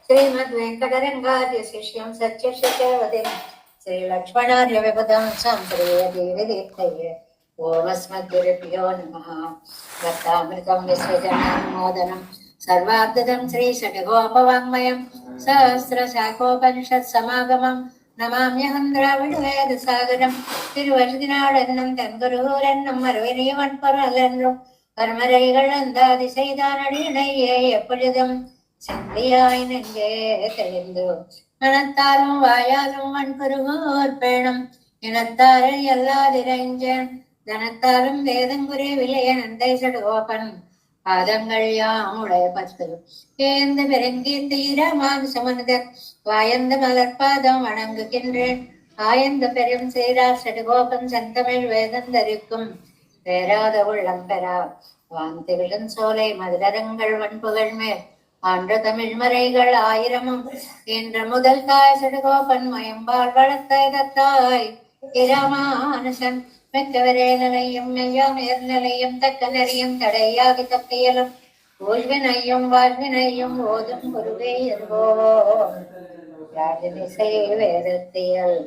श्रीमद्वेंकटरंगार्य शिष्यं सत्यशिष्यवदे श्री लक्ष्मणार्य विपदं संप्रिय देवी दीप्तये ओमस्मद्गुरुभ्यो नमः। भक्तामृतं विश्वजनानुमोदनं सर्वार्थदं श्रीषड्गोपवाङ्मयं सहस्रशाखोपनिषत्समागमं नमाम्यहं द्राविडवेदसागरं திருவழுதினாளென்னும் தென்குருகூரென்னும் மறுவினியவன் பொருளென்றும் கர்மரைகள் அந்தாதி செய்தானடியினையே எப்பொழுதும் செந்தியாய் நெஞ்சே தெளிந்து மனத்தாலும் வாயாலும் வன்குருகூர் பேணும் இனத்தாரை எல்லாதிரைஞ்சன் தனத்தாலும் வேதங்குறி விலைய நந்தை சடுகோபன் பாதங்கள் யாமுடைய பத்து ஏந்து பெருங்கி தீரமாக சுமந்தர் வாயந்த மலர்பாதம் வணங்குகின்றேன் ஆயந்த பெரும் சீரார் சடுகோபன் செந்தமிழ் வேதந்தரிக்கும் பேராத உள்ளம் பெறா வாந்திகளும் சோலை மதுரங்கள் வன்புகள் மேல் ஆன்ற தமிழ் மறைகள் ஆயிரமும் என்ற முதல் தாய் சடுகோபன் மயம்பால் வளர்த்தாய் இராமானுசன் மெத்தவரே நிலையும் மெய்யாம் நேர்நிலையும் தக்க நெறியும் தடையாகி தப்பியலும் ஊழ்வினையும் வாழ்வினையும் ஓதும் குருவே எல்வோ ராஜதிசை வேதத்தியல்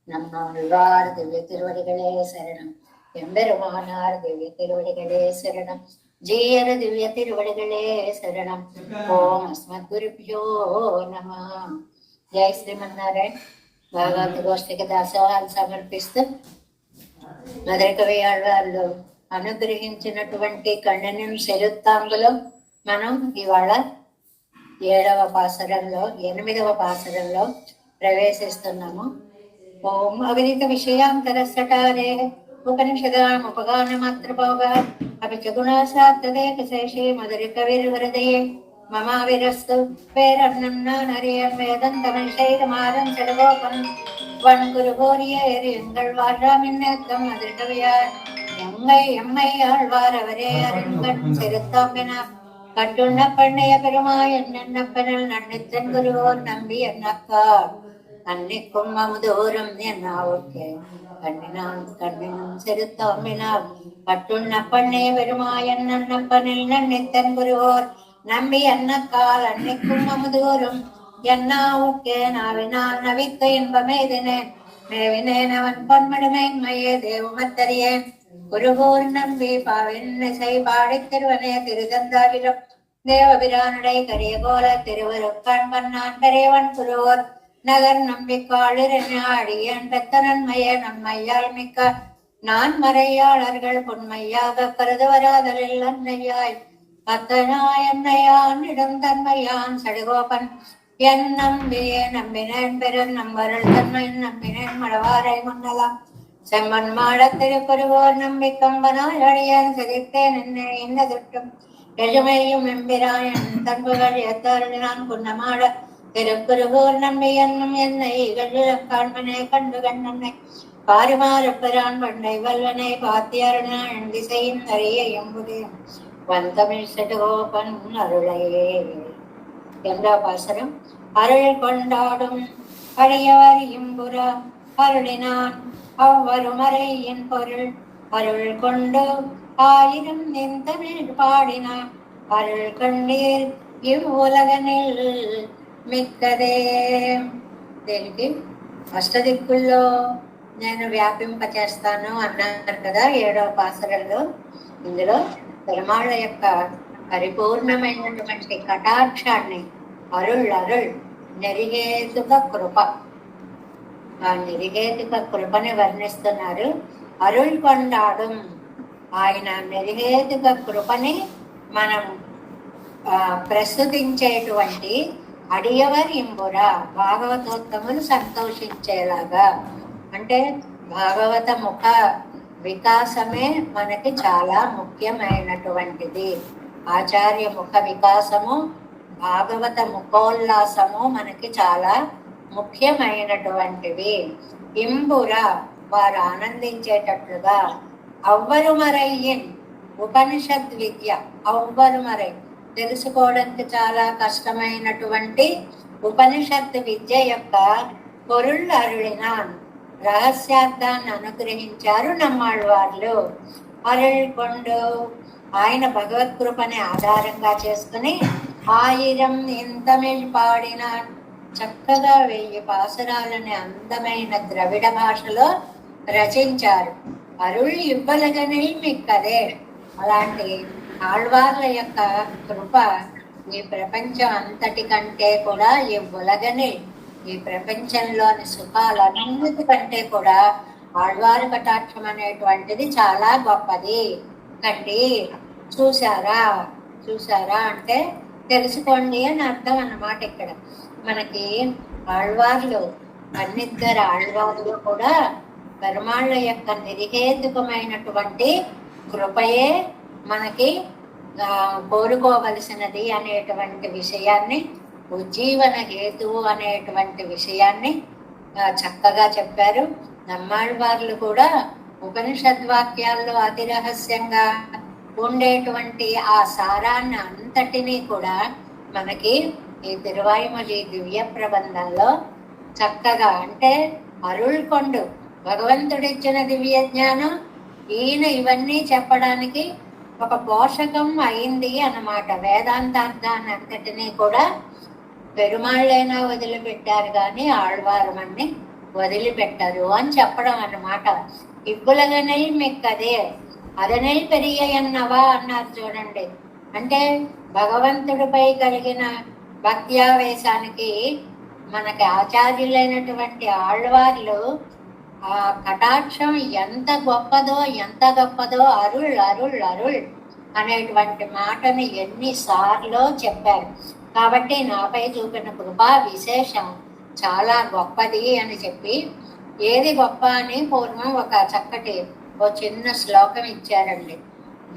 நம்மாழ்வார் திவ்ய திருவடிகளே சரணம். எம்பெருமானார் திவ்ய திருவடிகளே சரணம். ஜீயர திவ்ய திருவடிகளே శరణం. ఓం అస్మద్గురుభ్యో నమః. జై శ్రీమన్నారాయణ. భాగవత గోష్ఠికి దాసోహాలు సమర్పిస్తూ మధురకవి ఆళ్వార్లు అనుగ్రహించినటువంటి కన్నెనం శరుత్తాంగులో మనం ఇవాళ 7వ పాసరంలో 8వ పాసరంలో ప్రవేశిస్తున్నాము. ఓం అవిదిత విషయాంతరసటారే ఉపనిషదాముపగానమాత్రభోగా అపి చ గుణాసాత్తదేకశేషే మధురకవిర్వరదయే మమావిరస్తు పేరర్ణం నానరియం வேதந்தமிழ்செய்தமாறன் செடுகோபன் வன்குருகோரியேறு எங்கள் வாழ்றாமின்னேத்தம் மதுரகவியார் எம்மை ஆழ்வார் அவரே அருண்கண் செலுத்தாம்பினார் கட்டுண்ண பண்ணைய பெருமாய் என்னென்னப்பனல் நன்னித்தன் குருவோர் நம்பி என்னக்கார் அன்னிக்கும் அமுதோறும் என்னாவுக்கே கண்ணினும் செலுத்தாம்பினார் கட்டுண்ண பண்ணைய பெருமாய் என்னென்னப்பனில் நன்னித்தன் குருவோர் நம்பி அன்னக்கால் அன்னிக்கும் அமுதோறும் என்னாவுக்கே நாவினால் நவித்த இன்பமேதினேன் மேவினேன் அவன் பொன்மடுமையே தேவமத்தறியேன் குருகூர் நம்பி பாவின்னிசை பாடித் திருவனே திருதந்தாரிலும் தேவபிரானுடை கரியகோல திருவருக்கண் வண்ணான் பெரியவன் குருவோர் நகர் நம்பிக்காளிரடியன் பெத்த நன்மையே நன்மையால் மிக்க நான் மறையாளர்கள் பொன்மையாக கருதுவராதலில் அன்னையாய் அத்தனாய் என்னையான் இடம் தன்மையான் சடுகோபன் என் நம்பியே நம்பினேன் பெரு நம்பருள் தன்மை நம்பினேன் மடவாரை முன்னலாம் செம்மன் மாட திருக்குருவோர் நம்பி கம்பனாய் அடியன் சிரித்தேன் என்னை இன்னதுட்டும் எஜுமையும் எம்பிராயன் தன்புகள் எத்தருளினான் புன்னமாட திருக்குருவோர் நம்பி என்னும் என்னை காண்பனே கண்டு கண்ணனை பாரிமாறு பெறான் பண்டை வல்வனை பாத்தியருணன் திசையின் அறிய எம்புடையும் வந்தமிழ் சடுகோபன் அருளையே என்ற பாசனம். அருள் கொண்டாடும் அடியவர் இம்புரா அருளினான் அவ்வருமறையின் பொருள் அருள் கொண்டு ஆயிரம் நின் தமிழ் பாடினான் అరుள் కండీర్ ఇవ్వులగనిల్ మిక్కదే. దేనికి అష్టదిక్కుల్లో నేను వ్యాపింపచేస్తాను అన్నారు కదా 7వ పాసరంలో. ఇందులో పెరుమాళ్ళ యొక్క పరిపూర్ణమైనటువంటి కటాక్షాన్ని అరుళ్ నెరిగేతుక కృప, ఆ నెరిగేతుక కృపని వర్ణిస్తున్నారు. అరుళ్ కొండాడు, ఆయన నెరిగేతుక కృపని మనం ప్రస్తుతించేటువంటి అడియవర్ ఇంబురా, భాగవతోత్తములు సంతోషించేలాగా. అంటే భాగవత ముఖ వికాసమే మనకి చాలా ముఖ్యమైనటువంటిది. ఆచార్య ముఖ వికాసము, భాగవత ముఖోల్లాసము మనకి చాలా ముఖ్యమైనటువంటివి. ఇంబురా, వారు ఆనందించేటట్లుగా. అవ్వరుమరయ్యన్, ఉపనిషద్ విద్య అవ్వరుమరై, తెలుసుకోవడానికి చాలా కష్టమైనటువంటి ఉపనిషత్ విద్య యొక్క పొరుళ్ళు అరుళినాన్, రహస్యార్థాన్ని అనుగ్రహించారు నమ్మాళ్ళవార్లు. అరుళ్ కొండు ఆయన భగవత్ కృపని ఆధారంగా చేసుకుని 1000 ఇంతమిళ్ పాడిన చక్కగా 1000 పాసురాలని అందమైన ద్రవిడ భాషలో రచించారు. అరుళ్ ఇవ్వలగనిల్ మిక్కదే. అలాంటి ఆళ్వార్ల యొక్క కృప ఈ ప్రపంచం అంతటి కంటే కూడా ఇవ్వలగని, ఈ ప్రపంచంలోని సుఖాలన్నిటికంటే కూడా ఆళ్వారు కటాక్షం అనేటువంటిది చాలా గొప్పది కండి. చూసారా చూసారా అంటే తెలుసుకోండి అని అర్థం అన్నమాట. ఇక్కడ మనకి ఆళ్వార్లు, అన్నిద్దరు ఆళ్వార్లు కూడా పెరుమాళ్ళ యొక్క నిర్హేతుకమైనటువంటి కృపయే మనకి కోరుకోవలసినది అనేటువంటి విషయాన్ని, ఉజ్జీవన హేతువు అనేటువంటి విషయాన్ని చక్కగా చెప్పారు. నమ్మాళ్వార్లు కూడా ఉపనిషద్వాక్యాల్లో అతి రహస్యంగా ఉండేటువంటి ఆ సారాన్ని అంతటినీ కూడా మనకి ఈ తిరువాయుమలి దివ్య ప్రబంధంలో చక్కగా, అంటే అరుள்కొండు భగవంతుడిచ్చిన దివ్య జ్ఞానం ఈయన ఇవన్నీ చెప్పడానికి ఒక పోషకం అయింది అన్నమాట. వేదాంతార్థాన్ని అంతటినీ కూడా పెరుమాళ్ళైనా వదిలిపెట్టారు కానీ ఆళ్వారమన్ని వదిలిపెట్టరు అని చెప్పడం అన్నమాట. ఇబ్బులగనై మిక్కదే అదనై పెరియన్నవా అన్నారు చూడండి. అంటే భగవంతుడిపై కలిగిన భక్త్యావేశానికి మనకి ఆచార్యులైనటువంటి ఆళ్వార్లు ఆ కటాక్షం ఎంత గొప్పదో అరుళ్ అరుళ్ అరుళ్ అనేటువంటి మాటని ఎన్నిసార్లు చెప్పారు. కాబట్టి నాపై చూపిన కృపా విశేషం చాలా గొప్పది అని చెప్పి, ఏది గొప్ప అని పూర్వం ఒక చక్కటి ఓ చిన్న శ్లోకం ఇచ్చారండి.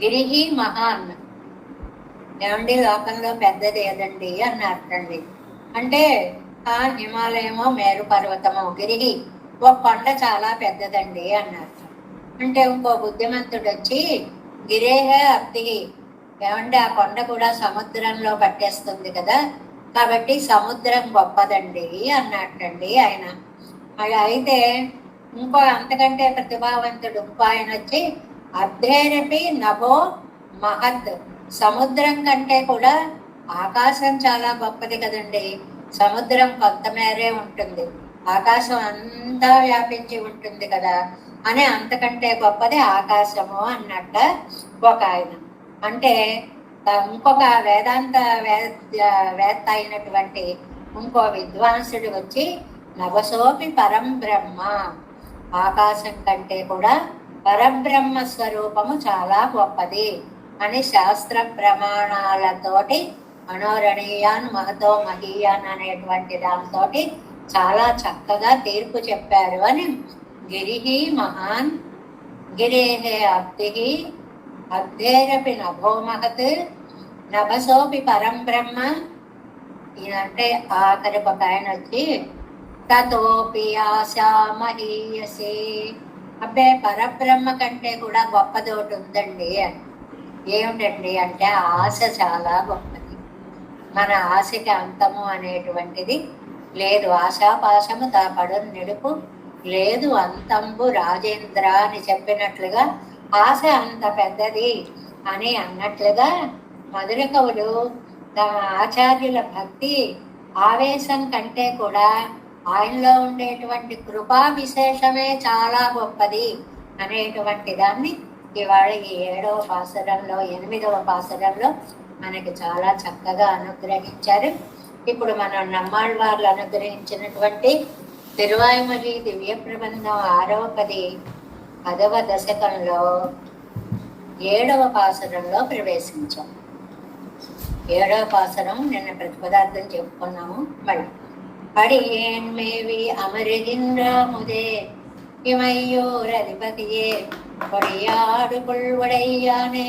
గిరిహి మహాన్, ఏమండి లోకంలో పెద్దది ఏదండి అన్నారండి. అంటే ఆ హిమాలయమో మేరు పర్వతమో, గిరిహి ఒక కొండ చాలా పెద్దదండి అన్నారు. అంటే ఇంకో బుద్ధిమంతుడు వచ్చి గిరేహ అప్తికి, ఏమంటే ఆ కొండ కూడా సముద్రంలో పట్టేస్తుంది కదా, కాబట్టి సముద్రం గొప్పదండి అన్నట్టండి ఆయన. అయితే ఇంకో అంతకంటే ప్రతిభావంతుడు ఇంకో ఆయన వచ్చి అర్ధేరపి నభో మహత్, సముద్రం కంటే కూడా ఆకాశం చాలా గొప్పది కదండి. సముద్రం కొంత మేరే ఉంటుంది, ఆకాశం అంతా వ్యాపించి ఉంటుంది కదా అని అంతకంటే గొప్పది ఆకాశము అన్నట్ట ఒక ఆయన. అంటే ఇంకొక వేదాంత వేత్త అయినటువంటి ఇంకో విద్వాంసుడు వచ్చి నభసోపి పరం బ్రహ్మ, ఆకాశం కంటే కూడా పరబ్రహ్మ స్వరూపము చాలా గొప్పది అని శాస్త్ర ప్రమాణాలతోటి మనోరణీయాన్ మహతో మహీయాన్ అనేటువంటి దాంతో చాలా చక్కగా తీర్పు చెప్పారు అని. గిరిహి మహాన్ గిరేహే అబ్దిహి అబ్ధేరపి నభో మహత్ నభసోపి పరం బ్రహ్మ. అంటే ఆఖరి ఒక ఆయన వచ్చి తతోపి ఆశా మహీయసే, అబ్బే పరబ్రహ్మ కంటే కూడా గొప్పదోటి ఉందండి. ఏమిటండి అంటే ఆశ చాలా గొప్పది. మన ఆశకి అంతము అనేటువంటిది లేదు. ఆశాపాశము తాపడు నిడుపు లేదు అంతంబు రాజేంద్ర అని చెప్పినట్లుగా ఆశ అంత పెద్దది అని అన్నట్లుగా మధుర కవులు తమ ఆచార్యుల భక్తి ఆవేశం కంటే కూడా ఆయనలో ఉండేటువంటి కృపా విశేషమే చాలా గొప్పది అనేటువంటి దాన్ని ఇవాళ ఈ 7వ పాసురంలో 8వ పాసురంలో మనకి చాలా చక్కగా అనుగ్రహించారు. ఇప్పుడు మనం నమ్మాళ్వార్లు అనుగ్రహించినటువంటి తిరువాయుమలి దివ్య ప్రబంధం 6వ పది 10వ దశకంలో 7వ పాసురంలో ప్రవేశించాం. 7వ పాసురం నిన్న ప్రతిపదార్థం చెప్పుకున్నాము. మళ్ళీ அடியேன் மேவி அமருகின்றாமுதே இமையோர் அதிபதியே கொடியாடு கொள்வடையானே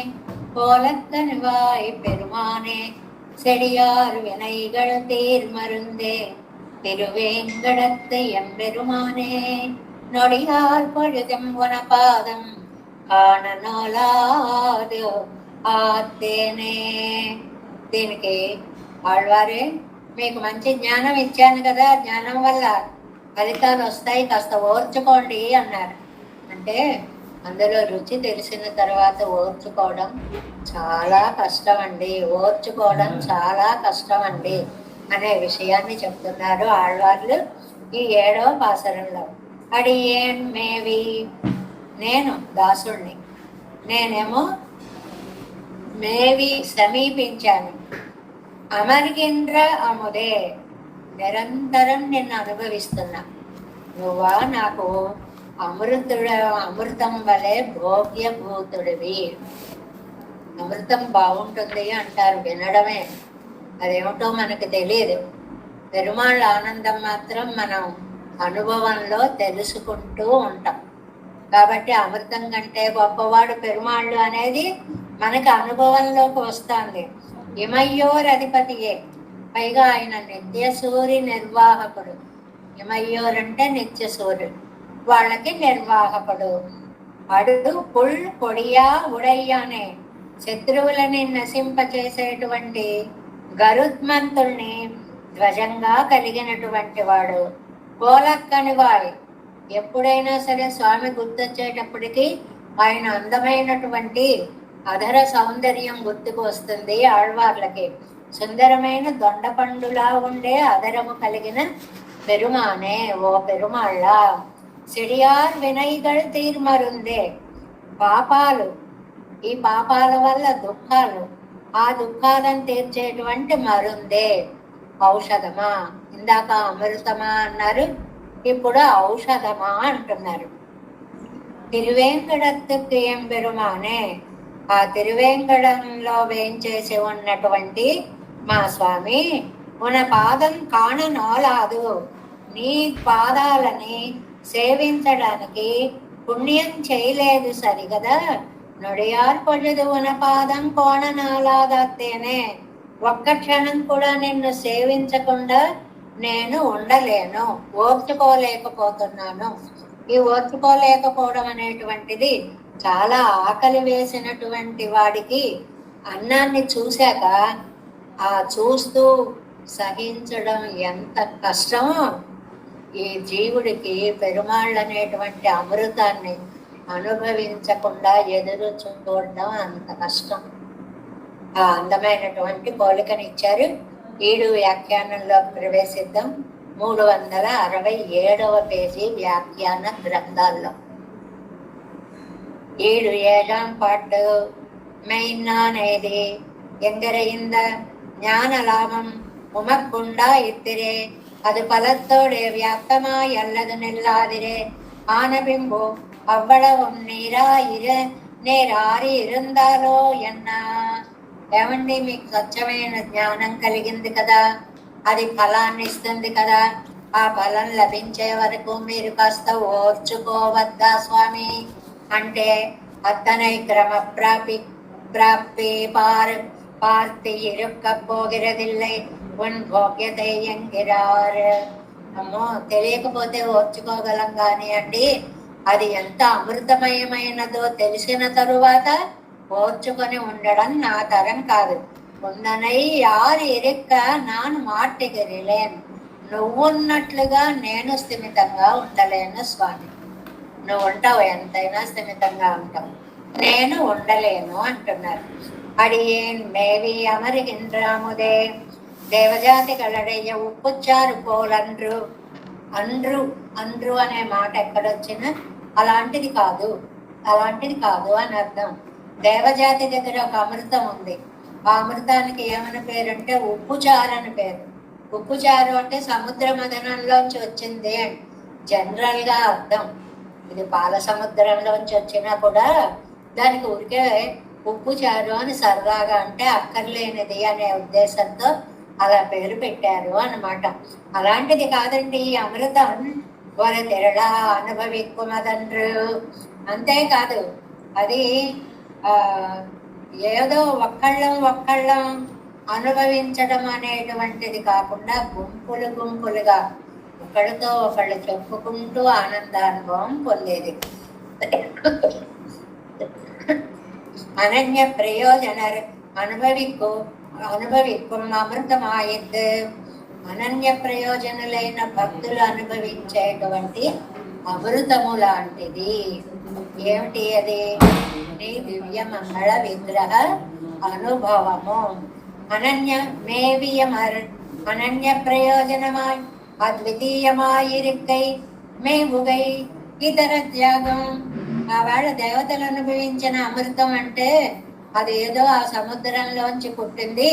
கோலத்தனுவாய் பெருமானே செடியார் வினைகள் தீர் மருந்தே திருவேங்கடத்து எம்பெருமானே நொடியார் பொழுதும் உனபாதம் காண நோலாது ఆర్తేనే. దీనికి ఆళ్వారే మీకు మంచి జ్ఞానం ఇచ్చాను కదా, జ్ఞానం వల్ల ఫలితాలు వస్తాయి, కాస్త ఓర్చుకోండి అన్నారు. అంటే అందులో రుచి తెలిసిన తర్వాత ఓర్చుకోవడం చాలా కష్టం అండి, ఓర్చుకోవడం చాలా కష్టం అండి అనే విషయాన్ని చెప్తున్నారు ఆళ్వార్లు ఈ 7వ పాసరంలో. అడియేన్ మేవి, నేను దాసుణ్ణి, నేనేమో మేవి సమీపించాను, అమర్గింద్ర అముదే నిరంతరం నిన్ను అనుభవిస్తున్నా, నువ్వా నాకు అమృతం వలె భోగ్యభూతుడివి. అమృతం బాగుంటుంది అంటారు, వినడమే, అదేమిటో మనకు తెలియదు. పెరుమాళ్ళ ఆనందం మాత్రం మనం అనుభవంలో తెలుసుకుంటూ ఉంటాం. కాబట్టి అమృతం కంటే గొప్పవాడు పెరుమాళ్ళు అనేది మనకు అనుభవంలోకి వస్తుంది. ఇమయ్యోర్ అధిపతియే, పైగా ఆయన నిత్య సూర్య నిర్వాహకుడు. ఇమయ్యోర్ అంటే నిత్య సూర్యుడు, వాళ్ళకి నిర్వాహకుడు. అడు పుల్ పొడియా ఉడయ్యానే, శత్రువులని నశింపచేసేటువంటి గరుత్మంతుల్ని ధ్వజంగా కలిగినటువంటి వాడు. కోలక్కని వాయి, ఎప్పుడైనా సరే స్వామి గుర్తొచ్చేటప్పటికి ఆయన అందమైనటువంటి అధర సౌందర్యం గుర్తుకు వస్తుంది ఆళ్వార్లకి. సుందరమైన దొండపండులా ఉండే అధరము కలిగిన పెరుమానే, ఓ పెరుమాళ్ళ. సిడియార్ వినైగళ్ తీర్మరుందే, పాపాలు, ఈ పాపాల వల్ల దుఃఖాలు, ఆ దుఃఖాలను తీర్చేటువంటి మరుందే, ఔషధమా. ఇందాక అమృతమా అన్నారు, ఇప్పుడు ఔషధమా అంటున్నారు. తిరువేంకడత్తుకు ఏం పెరుమానే, ఆ తిరువేంకడంలో వేంచేసి ఉన్నటువంటి మా స్వామి, మన పాదం కాణనోలాదు, నీ పాదాలని సేవించడానికి పుణ్యం చేయలేదు సరిగదా. నొడియార్ పొజదు ఉన పాదం కోణనాలాదత్తేనే, ఒక్క క్షణం కూడా నిన్ను సేవించకుండా నేను ఉండలేను, ఓర్చుకోలేకపోతున్నాను. ఈ ఓర్చుకోలేకపోవడం అనేటువంటిది చాలా ఆకలి వేసినటువంటి వాడికి అన్నాన్ని చూశాక ఆ చూస్తూ సహించడం ఎంత కష్టమో, ఈ జీవుడికి పెరుమాళ్ళు అనేటువంటి అమృతాన్ని అనుభవించకుండా ఎదురు చూడడం అంత కష్టం. ఆ అందమైనటువంటి పోలికనిచ్చారు. 7 వ్యాఖ్యానంలో ప్రవేశిద్దాం. 367వ పేజీ వ్యాఖ్యాన గ్రంథాల్లో 7 பாட்டு மெய்நானேதி எங்கரைந்த ஞான லாபம் உமக்குண்டா இத்திரே, அது பலத்தோடு வியாப்தமாய் அல்லது நில்லாதிரே, ஆனபிம்பு అవ్వడవం నేరారి ఇరుందాలో ఎన్నా. ఏమండి, మీకు స్వచ్ఛమైన జ్ఞానం కలిగింది కదా, అది ఫలాన్ని ఇస్తుంది కదా, ఆ ఫలం లభించే వరకు మీరు కాస్త ఓర్చుకోవద్దా స్వామి అంటే, అతనై క్రమ ప్రాప్తి பார்த்து இருக்க போகிறதில்லை உன் భోగ్యతై ఎంగిరార్. అమ్మో, తెలియకపోతే ఓర్చుకోగలం కానీ అండి, అది ఎంత అమృతమయమైనదో తెలిసిన తరువాత ఓర్చుకొని ఉండడం నా తరం కాదు. ఉందనై యారు ఇరుక్క నాను మాటిగిరిలేను, నువ్వున్నట్లుగా నేను స్థిమితంగా ఉండలేను స్వామి. నువ్వు ఉంటావు, ఎంతైనా స్థిమితంగా ఉంటావు, నేను ఉండలేను అంటున్నారు. అడియేన్ మేవి అమరిగింద్రాముదే, దేవజాతిகளடைய ఉప్పుచ్చారు పోలండ్రు. అండ్రు అనే మాట ఎక్కడొచ్చినా అలాంటిది కాదు అని అర్థం. దేవజాతి దగ్గర ఒక అమృతం ఉంది, ఆ అమృతానికి ఏమని పేరంటే ఉప్పుచారు అని పేరు. ఉప్పుచారు అంటే సముద్ర మదనంలోంచి వచ్చింది అని జనరల్ గా అర్థం. ఇది పాల సముద్రంలోంచి వచ్చినా కూడా దానికి ఊరికే ఉప్పుచారు అని సరదాగా అంటే అక్కర్లేనిది అనే ఉద్దేశంతో అలా పేరు పెట్టారు అన్నమాట. అలాంటిది కాదండి ఈ అమృతం. వర తెరడా అనుభవిక్కుమదండ్రు. అంతేకాదు, అది ఏదో ఒక్కళ్ళం అనుభవించడం అనేటువంటిది కాకుండా గుంపులుగా ఒకళ్ళతో ఒకళ్ళు చెప్పుకుంటూ ఆనందానుభవం పొందేది. అనన్య ప్రయోజనర్ అనుభవిక్కుం అమృతమాయిద్దు. అనన్య ప్రయోజనులైన భక్తులు అనుభవించేటువంటి అమృతము లాంటిది. ఏమిటి అది? నీ దివ్య మంగళ విగ్రహ అనుభవము. అనన్య మేవియమర్ అనన్య ప్రయోజనమాய் అద్వితీయమాయిరిక్కై మేవుగై ఇతర త్యాగం. ఆవేళ దేవతలు అనుభవించిన అమృతం అంటే అది ఏదో ఆ సముద్రంలోంచి పుట్టింది,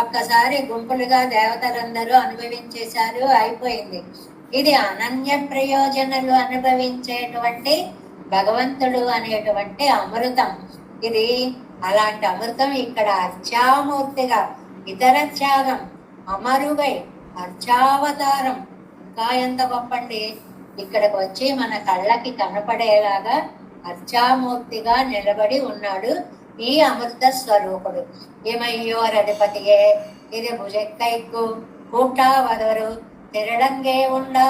ఒక్కసారి గుంపులుగా దేవతలందరూ అనుభవించేశారు, అయిపోయింది. ఇది అనన్య ప్రయోజనాలు అనుభవించేటువంటి భగవంతుడు అనేటువంటి అమృతం. ఇది అలాంటి అమృతం ఇక్కడ అర్చామూర్తిగా ఇతర త్యాగం అమరుగై అర్చావతారం. ఇంకా ఎంత గొప్పండి, ఇక్కడికి వచ్చి మన కళ్ళకి కనపడేలాగా అర్చామూర్తిగా నిలబడి ఉన్నాడు ఈ అమృత స్వరూపుడు. ఇమయ్యోరధిపతియే ఇది భుజెక్కైకు కూటావదరు తిరడంగే ఉండా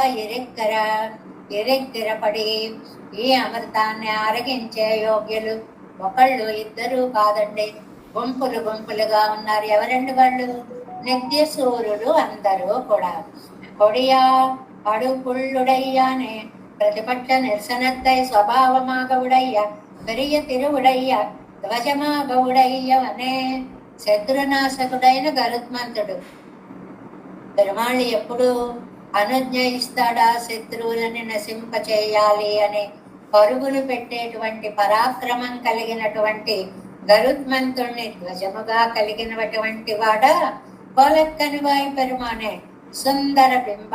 ఇరెక్కిరపడి. ఈ అమృతాన్ని ఆరగించే యోగ్యులు ఒకళ్ళు ఇద్దరు కాదండి, గుంపులు గుంపులుగా ఉన్నారు. ఎవరండి వాళ్ళు? నిత్య సూర్యుడు అందరూ కూడా. కొడియా అడుపుళ్ళుడయ్యానే ప్రతిపక్ష నిరసనత్తై స్వభావమాగవుడయ్య పెరియ తిరువుడయ్య ధ్వజమాగవుడయ్యవనే. శత్రునాశకుడైన గరుత్మంతుడు పెరుమాళ్ళు ఎప్పుడు అనుజ్ఞ ఇస్తాడా శత్రువులని నశింప చేయాలి అని పరుగులు పెట్టేటువంటి పరాక్రమం కలిగినటువంటి గరుత్మంతుణ్ణి ధ్వజముగా కలిగినటువంటి వాడ కోలక్కని వాయి పెరుమానే. సుందర బింబ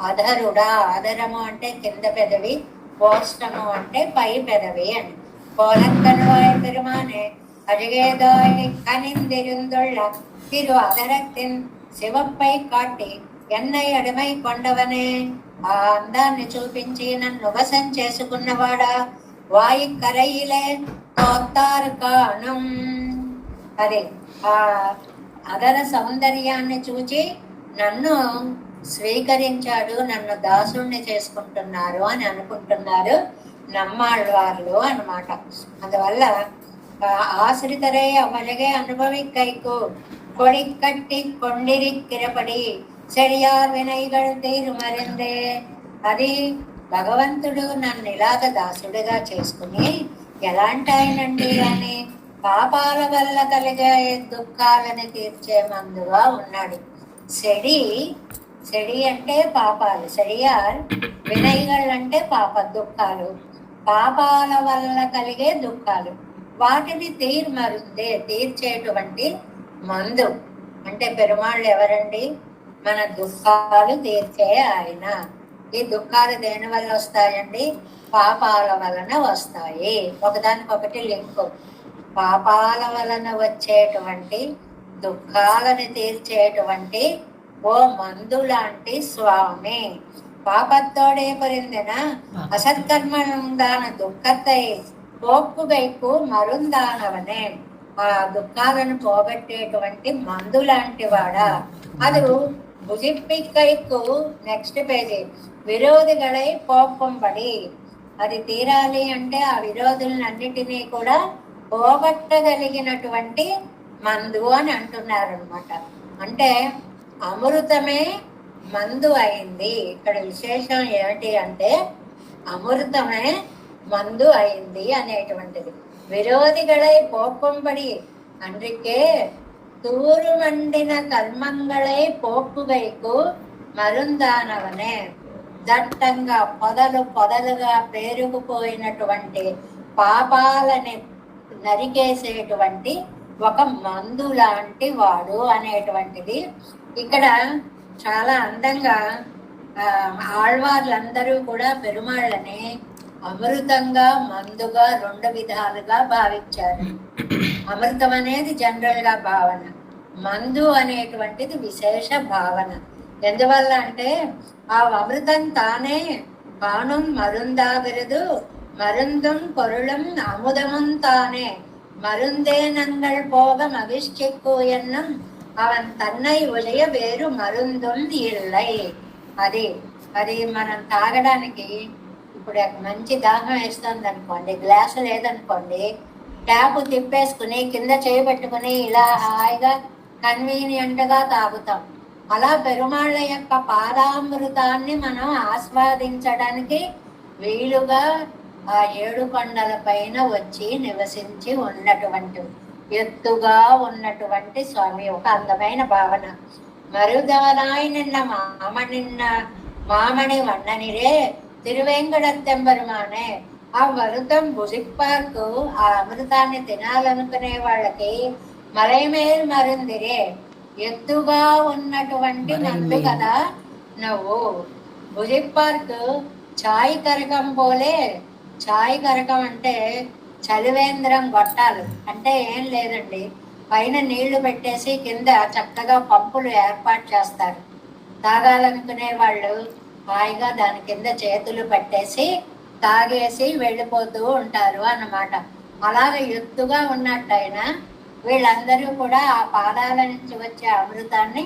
అధరుడా, అధరము అంటే కింద పెదవి, ఓష్టము అంటే పై పెదవి అని. కోలక్కని వాయి పెరుమానే అడిగేదాయి కనిందిరుందుళ్ళ తిరు అధరத்தின் శివపై కాటి ఎన్నై అడిమై కొండవనే. ఆ అందాన్ని చూపించి నన్ను వశం చేసుకున్నవాడా వాయి కరయిలే తోత్తారు కాణం. అదే ఆ అదర సౌందర్యాన్ని చూచి నన్ను స్వీకరించాడు, నన్ను దాసుణ్ణి చేసుకుంటున్నారు అని అనుకుంటున్నారు నమ్మాళ్ళవార్లు అన్నమాట. అందువల్ల ஆசிரிதரை அவ்வழகே அனுபவிக்கைக்கு கொடி கட்டி కొండిరిక్కిరపడి చెడియార్ వినైగల్ తీరు మరిందే. అది భగవంతుడు నన్ను ఇలాగ దాసుడిగా చేసుకుని ఎలాంటి ఆయనండి అని పాపాల వల్ల కలిగే దుఃఖాలని తీర్చే మందుగా ఉన్నాడు. చెడి అంటే పాపాలు, చెడియార్ వినైగల్ అంటే పాప దుఃఖాలు, పాపాల వల్ల కలిగే దుఃఖాలు, వాటిని తీర్మరుందే తీర్చేటువంటి మందు. అంటే పెరుమాళ్ళు ఎవరండి? మన దుఃఖాలు తీర్చే ఆయన. ఈ దుఃఖాలు దేని వల్ల వస్తాయండి? పాపాల వలన వస్తాయి. ఒకదానికొకటి లింకు. పాపాల వలన వచ్చేటువంటి దుఃఖాలను తీర్చేటువంటి ఓ మందు లాంటి స్వామి. పాపత్తోడే పొరిందిన అసత్కర్మనుందాన దుఃఖத்தை పోక్కుగైకు మరుందానవనే. ఆ దుఃఖాలను పోగొట్టేటువంటి మందు లాంటి వాడా. అది భుజిప్పికైకు నెక్స్ట్ పేజీ విరోధిగళై పోకంబడి. అది తీరాలి అంటే ఆ విరోధులన్నిటినీ కూడా పోగొట్టగలిగినటువంటి మందు అని అంటున్నారు అనమాట. అంటే అమృతమే మందు అయింది. ఇక్కడ విశేషం ఏమిటి అంటే అమృతమే మందు అయింది అనేటువంటిది. విరోధిగళై పోకంబడి அன்றிக்கே தூரு மண்டின కర్మంగళై పోక్కుగైకు మరుందానవనే. దట్టంగా పొదలుగా పేరుకుపోయినటువంటి పాపాలని నరికేసేటువంటి ఒక మందు లాంటి వాడు అనేటువంటిది ఇక్కడ చాలా అందంగా ఆళ్వార్లందరూ కూడా పెరుమాళ్ళని అమృతంగా మందుగా రెండు విధాలుగా భావించారు. అమృతం అనేది జనరల్ గా భావన, మందు అనేటువంటిది విశేష భావన. ఎందువల్ల అంటే ఆ అమృతం తానే కాణుం మరుందావిరదు మరుందుం పొరుళం అముదముం తానే మరుందే నంగల్ పోగ మవిష్చెక్కు ఎన్నం అవన్ తన్నై ఉదయ వేరు మరుందుం ఇళ్ళై. అది మనం తాగడానికి ఇప్పుడు మంచి దాహం వేస్తుంది అనుకోండి, గ్లాసు లేదనుకోండి, ట్యాప్ తిప్పేసుకుని కింద చేయబెట్టుకుని ఇలా హాయిగా కన్వీనియంట్ గా తాగుతాం. అలా పెరుమాళ్ళ యొక్క పాదామృతాన్ని మనం ఆస్వాదించడానికి వీలుగా ఆ 7 కొండల పైన వచ్చి నివసించి ఉన్నటువంటి ఎత్తుగా ఉన్నటువంటి స్వామి. ఒక అందమైన భావన. మరుదవనాయి నిన్న మామణి వண்ணనిరే తిరువేంకటత్తెంబరుమానే. ఆ మరుతం భుజిప్పార్కు ఆ అమృతాన్ని తినాలనుకునే వాళ్ళకి మలైమేల్ మరుందిరే, ఎత్తుగా ఉన్నటువంటి మందు కదా నువ్వు. భుజిప్పార్కు చాయ్ కరకం పోలే. చాయ్ కరకం అంటే చలివేంద్రం గొట్టాలు అంటే ఏం లేదండి, పైన నీళ్లు పెట్టేసి కింద చక్కగా పంపులు ఏర్పాటు చేస్తారు. తాగాలనుకునే వాళ్ళు హాయిగా దాని కింద చేతులు పెట్టేసి తాగేసి వెళ్ళిపోతూ ఉంటారు అన్నమాట. అలాగే ఎత్తుగా ఉన్నట్టయినా వీళ్ళందరూ కూడా ఆ పాదాల నుంచి వచ్చే అమృతాన్ని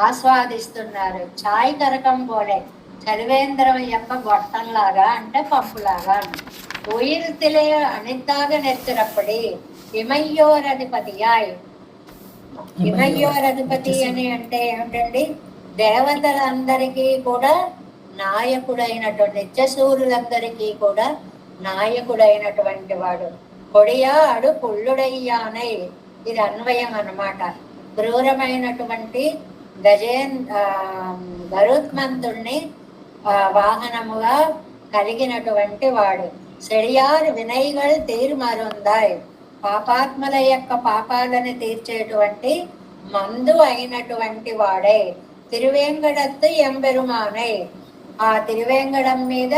ఆస్వాదిస్తున్నారు. చాయ్ కరకం పోలే, చలివేంద్రం యొక్క గొట్టంలాగా అంటే పంపులాగా. ఉయిర్తిలే అనితాగ నెత్తురప్పడి ఇమయ్యోరధిపతియాయ్. ఇమయ్యోరధిపతి అని అంటే ఏమిటండి? దేవతలందరికీ కూడా నాయకుడైనటువంటి, నిత్యసూరులందరికీ కూడా నాయకుడైనటువంటి వాడు. కొడియాడు పుల్లుడయ్యానై, ఇది అన్వయం అన్నమాట. క్రూరమైనటువంటి గరుత్మంతుణ్ణి వాహనముగా కలిగినటువంటి వాడు. సెడియార్ వినయగల్ తీర్మరుందాయ్, పాపాత్మల యొక్క పాపాలను తీర్చేటువంటి మందు అయినటువంటి వాడే. తిరువేంకటత్తు ఎంబెరుమానై, ఆ తిరువేంకడం మీద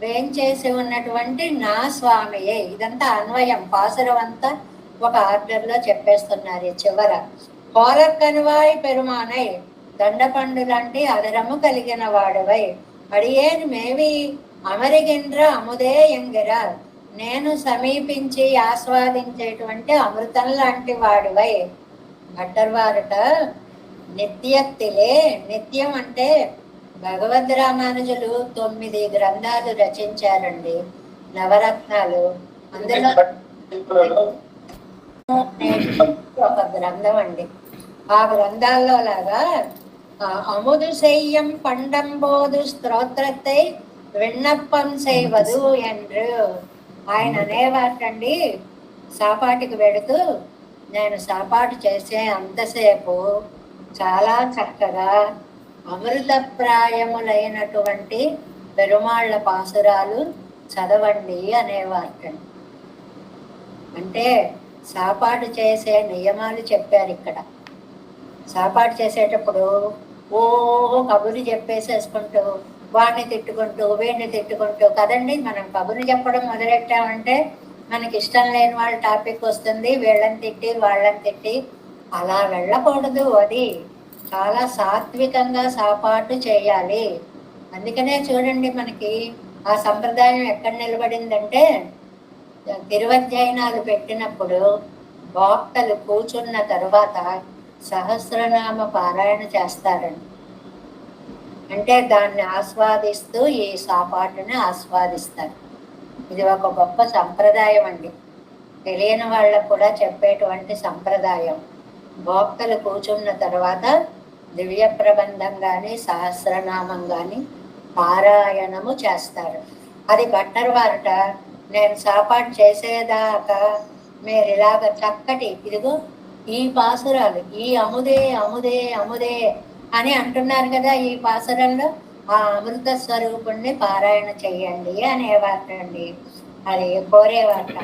వేంచేసి ఉన్నటువంటి నా స్వామియే. ఇదంతా అన్వయం. పాసురం అంతా ఒక ఆర్డర్లో చెప్పేస్తున్నారు. చివర కోలక్కనువాయ్ పెరుమానై, దండపండు లాంటి అదరము కలిగిన వాడువై. అడియేను మేవి అమరిగింద్ర అముదే ఎంగిర, నేను సమీపించి ఆస్వాదించేటువంటి అమృతం లాంటి వాడువై. భట్టర్వారుట నిత్యత్తిలే. నిత్యం అంటే భగవద్ రామానుజులు 9 గ్రంథాలు రచించారండి, నవరత్నాలు. అందులో ఒక గ్రంథం అండి. ఆ గ్రంథాల్లో లాగా అముదు సెయ్యం పండంబోదు స్తోత్రத்தை విన్నప్పం చేయవదు ఎండ్రు. ఆయన అనేవాటండి, సాపాటికి వెడుతూ నేను సాపాటు చేసే అంతసేపు చాలా చక్కగా అమృతప్రాయములైనటువంటి పెరుమాళ్ల పాసురాలు చదవండి అనేవాటండి. అంటే సాపాటు చేసే నియమాలు చెప్పారు ఇక్కడ. సాపాటు చేసేటప్పుడు ఓ కబుర్లు చెప్పేసేసుకుంటూ వాడిని తిట్టుకుంటూ వీడిని తిట్టుకుంటూ కదండి. మనం కబుర్లు చెప్పడం మొదలెట్టామంటే మనకి ఇష్టం లేని వాళ్ళ టాపిక్ వస్తుంది, వీళ్ళని తిట్టి వాళ్ళని తిట్టి. అలా వెళ్ళకూడదు. అది చాలా సాత్వికంగా సాపాటు చేయాలి. అందుకనే చూడండి, మనకి ఆ సంప్రదాయం ఎక్కడ నిలబడిందంటే, తిరువధ్యయనాలు పెట్టినప్పుడు భక్తులు కూర్చున్న తరువాత సహస్రనామ పారాయణ చేస్తారండి. అంటే దాన్ని ఆస్వాదిస్తూ ఈ సాపాటుని ఆస్వాదిస్తారు. ఇది ఒక గొప్ప సంప్రదాయం అండి, తెలియని వాళ్ళకు కూడా చెప్పేటువంటి సంప్రదాయం. భక్తులు కూర్చున్న తర్వాత దివ్య ప్రబంధం కానీ సహస్రనామం కానీ పారాయణము చేస్తారు. అది భట్టర్వారుట నేను సాపాటు చేసేదాకా మీరు ఇలాగ చక్కటి ఇదిగో ఈ పాసురాలు, ఈ అముదే అముదే అముదే అని అంటున్నారు కదా, ఈ పాసురంలో ఆ అమృత స్వరూపుణ్ణి పారాయణ చెయ్యండి అనేవాటండి. అది కోరేవాట.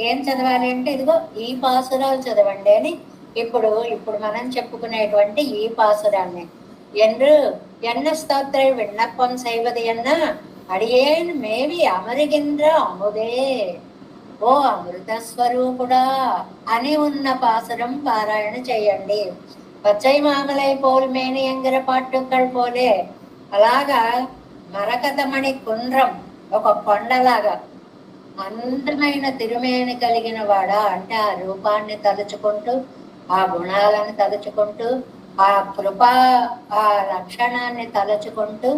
ఏం చదవాలి అంటే ఇదిగో ఈ పాసురాలు చదవండి అని. ఇప్పుడు మనం చెప్పుకునేటువంటి ఈ పాసురాన్ని ఎన్న స్తోత్ర విన్నప్పం సైవది అన్న అడియేన్ మేవి అమరిగింద్ర అముదే, ఓ అమృత స్వరూపుడా అని ఉన్న పాసురం పారాయణ చేయండి. పచ్చై మామలై పోల్ మేనియంగర పాట్టుక్కల్ పోలే. అలాగా మరకతమణి కుండ్రం, ఒక కొండలాగా అందమైన తిరుమేని కలిగిన వాడా అంటే ఆ రూపాన్ని తలుచుకుంటూ, ఆ గుణాలను తలుచుకుంటూ, ఆ కృపా ఆ లక్షణాన్ని తలుచుకుంటూ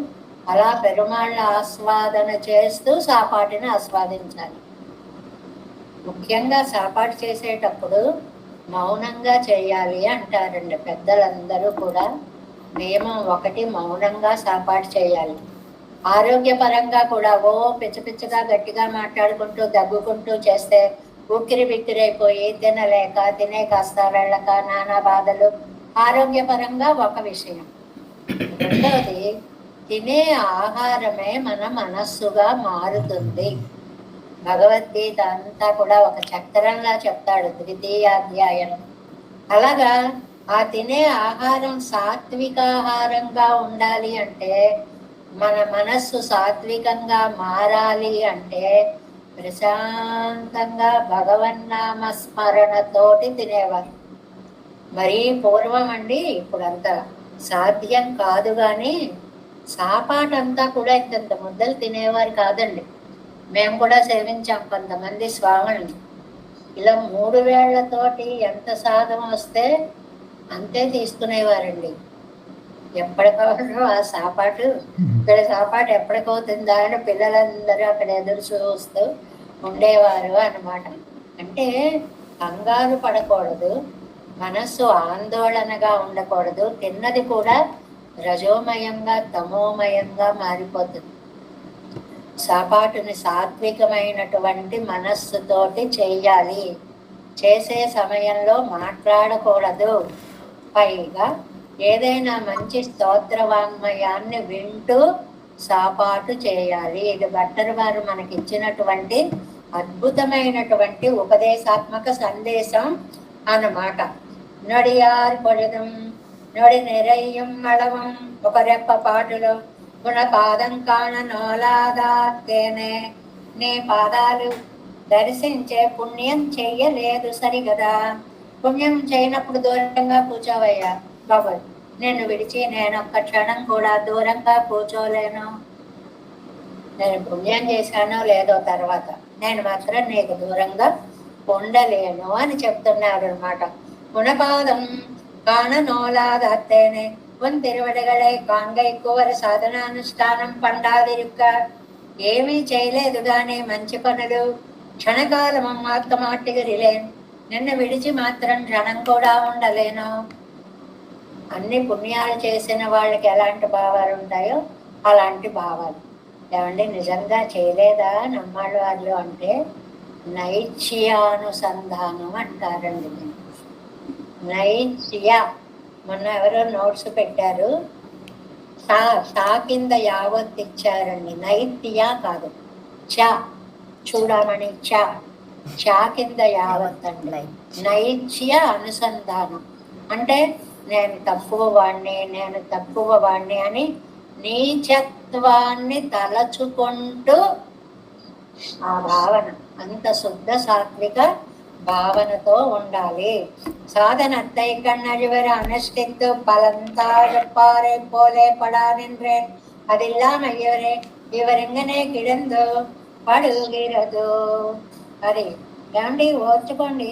అలా పెరుమాళ్ళ ఆస్వాదన చేస్తూ సాపాటిని ఆస్వాదించాలి. ముఖ్యంగా సాపాటు చేసేటప్పుడు మౌనంగా చేయాలి అంటారండి పెద్దలందరూ కూడా. నియమం 1, మౌనంగా సాపాటు చేయాలి. ఆరోగ్యపరంగా కూడా ఓ పిచ్చపిచ్చగా గట్టిగా మాట్లాడుకుంటూ దగ్గుకుంటూ చేస్తే ఉక్కిరి బిక్కిరైపోయి తినలేక తినే కాస్త వెళ్ళక నానా బాధలు ఆరోగ్యపరంగా ఒక విషయం. రెండవది, తినే ఆహారమే మన మనస్సుగా మారుతుంది. భగవద్గీత అంతా కూడా ఒక చక్రంలా చెప్తాడు ద్వితీయాధ్యాయం. అలాగా ఆ తినే ఆహారం సాత్వికాహారంగా ఉండాలి అంటే, మన మనస్సు సాత్వికంగా మారాలి అంటే ప్రశాంతంగా భగవన్నామ స్మరణతోటి తినేవారు. మరీ పూర్వం అండి, ఇప్పుడు అంత సాధ్యం కాదు, కానీ సాపాటంతా కూడా ఇంత ముద్దలు తినేవారు కాదండి. మేము కూడా సేవించాం కొంతమంది స్వాముల్ని. ఇలా 3 వేళ్లతోటి ఎంత సాధం వస్తే అంతే తీసుకునేవారండి. ఎప్పటికో ఆ సాపాటు, ఇక్కడ సాపాటు ఎప్పటికవుతుందా అని పిల్లలందరూ అక్కడ ఎదురు చూస్తూ ఉండేవారు అన్నమాట. అంటే కంగారు పడకూడదు, మనస్సు ఆందోళనగా ఉండకూడదు. తిన్నది కూడా రజోమయంగా తమోమయంగా మారిపోతుంది. సాపాటుని సాత్వికమైనటువంటి మనస్సుతోటి చెయ్యాలి. చేసే సమయంలో మాట్లాడకూడదు. పైగా ఏదైనా మంచి స్తోత్ర వాంగ్మయాన్ని వింటూ సాపాటు చేయాలి. ఇది భట్టర్ వారు మనకి ఇచ్చినటువంటి అద్భుతమైనటువంటి ఉపదేశాత్మక సందేశం అన్నమాట. నొడియార్ పొడిదం నొడి నిరయ్యం అళవం ఒక రెప్ప పాటులో గుణపాదం కాణ నోలాదాత్తేనే, నీ పాదాలు దర్శించే పుణ్యం చెయ్యలేదు సరిగదా. పుణ్యం చేయనప్పుడు దూరంగా కూర్చోవయ్యా బాబు, నిన్ను విడిచి నేను ఒక్క క్షణం కూడా దూరంగా కూర్చోలేను. నేను పుణ్యం చేశానో లేదో తర్వాత నేను మాత్రం నీకు దూరంగా ఉండలేను అని చెప్తున్నాడు అనమాట. గుణపాదం కాణ నోలాదాత్తేనే உன் திருவடிகளை காண்கை குவர సాధనానుష్ఠానం పండాదిరుక్క. ఏమీ చేయలేదు గాని మంచి పనులు క్షణకాలం మాత్రమాటిగరిలేను, నిన్ను విడిచి మాత్రం క్షణం కూడా ఉండలేను. అన్ని పుణ్యాలు చేసిన వాళ్ళకి ఎలాంటి భావాలు ఉంటాయో అలాంటి భావాలు. ఏమండి నిజంగా చేయలేదా నమ్మాళ్ళ వాళ్ళు అంటే నైత్యానుసంధానం అంటారండి. నైత్య, మొన్న ఎవరో నోట్స్ పెట్టారు, షా కింద యావత్ ఇచ్చారండి. నైత్య కాదు, చ చూడమని చా కింద యావత్ అండి. నైత్య అనుసంధానం అంటే నేను తక్కువ వాణ్ణి అని నీచత్వాన్ని తలచుకుంటూ ఆ భావన, అంత శుద్ధ సాత్విక భావనతో ఉండాలి. சாதன அத்தை கண்ணழிவர் அனுஷ்டித்து பலந்தாழப்பாறை போலே படா நின்றேன், அதில்லாம ఇవరింగనే కిడందో పడుగిరదు. అది ఏమండి, ఓర్చుకోండి.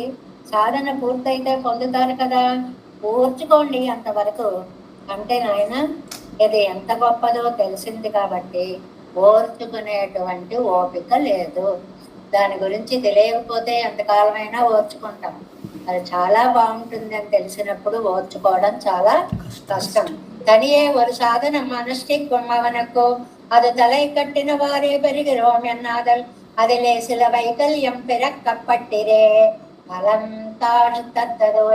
సాధన పూర్తయితే పొందుతారు కదా, ఓర్చుకోండి అంతవరకు. అంటే నాయన ఇది ఎంత గొప్పదో తెలిసింది కాబట్టి ఓర్చుకునేటువంటి ఓపిక లేదు. దాని గురించి తెలియకపోతే ఎంతకాలమైనా ఓర్చుకుంటాం. అది చాలా బాగుంటుంది అని తెలిసినప్పుడు ఓర్చుకోవడం చాలా కష్టం. తనియే ஒரு சாதனம் அனுஷ்டிக்கும் அவனுக்கு அது தலை கட்டின வாரே பெறுகிறோம் என்னாதல் அதிலே சில வைகல்யம் பிறக்கப்பட்டிரே பலம் தாழ்த்ததோ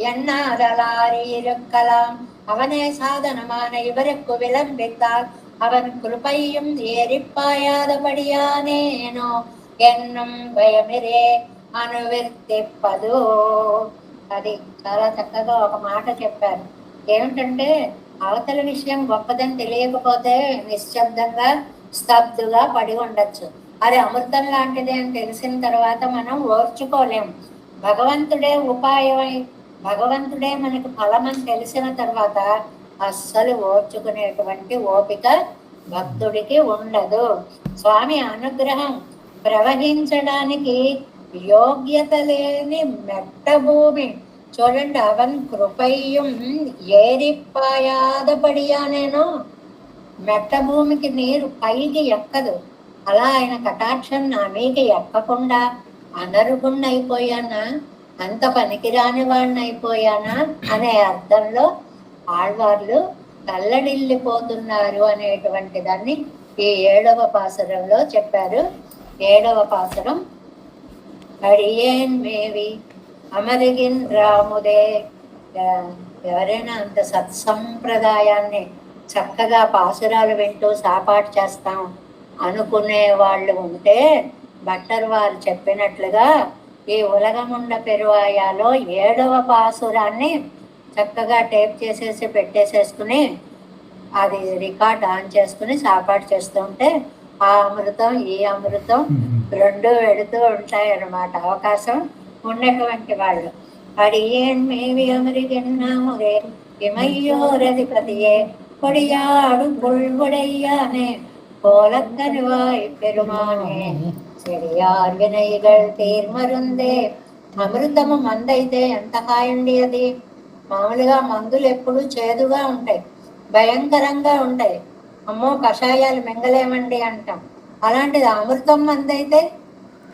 எண்ணாதலாரி இருக்கலாம். அவனே சாதனமான இவருக்கு விளம்பித்தால் அவன் கிருபையும் ஏறிப்பாயாதபடியானேனோ என்னும் భయమిరే అనువర్తిప్పదు. అది చాలా చక్కగా ఒక మాట చెప్పారు. ఏమిటంటే అవతల విషయం గొప్పదని తెలియకపోతే నిశ్శబ్దంగా స్తబ్దుగా పడి ఉండొచ్చు. అది అమృతం లాంటిది అని తెలిసిన తర్వాత మనం ఓర్చుకోలేము. భగవంతుడే ఉపాయమై, భగవంతుడే మనకు ఫలమని తెలిసిన తర్వాత అస్సలు ఓర్చుకునేటువంటి ఓపిక భక్తుడికి ఉండదు. స్వామి అనుగ్రహం ప్రవహించడానికి యోగ్యత లేని మెట్ట భూమి చూడండి. అవన్ కృపయ్యం ఏరిపాయాదపడియానేనో, మెట్ట భూమికి నీరు పైకి ఎక్కదు. అలా ఆయన కటాక్షం నా మీకి ఎక్కకుండా అనర్హుణ్ణి అయిపోయానా, అంత పనికిరాని వాడిని అయిపోయానా అనే అర్థంలో ఆళ్వార్లు తల్లడిల్లిపోతున్నారు అనేటువంటి దాన్ని ఈ 7వ పాసురంలో చెప్పారు. 7వ పాసురం. అడియేన్ మేవి అమరిగిన్ రాముదే. ఎవరైనా అంత సత్సంప్రదాయాన్ని చక్కగా పాసురాలు వింటూ సాపాటు చేస్తాం అనుకునే వాళ్ళు ఉంటే భట్టర్ వారు చెప్పినట్లుగా ఈ ఉలగముండ పెరువాయాలో 7వ పాసురాన్ని చక్కగా టేప్ చేసేసి పెట్టేసేసుకుని అది రికార్డ్ ఆన్ చేసుకుని సాపాటు చేస్తూ ఉంటే ఆ అమృతం ఈ అమృతం రెండు వెడుతూ ఉంటాయి అన్నమాట. అవకాశం ఉన్నటువంటి వాళ్ళు. అడియేన్ మేవి అమరిగెన్నామురే இமையோரதிபதியே கொடியாடு புல்வுடையானே கோலக்கருவாய் பெருமானே చెడియార్ వినయగల్ తీర్మరుందే. అమృతము మందైతే ఎంత హాయండి అది. మామూలుగా మందులు ఎప్పుడు చేదుగా ఉంటాయి, భయంకరంగా ఉంటాయి. అమ్మో కషాయాలు మింగలేమండి అంటాం. అలాంటిది అమృతం మందైతే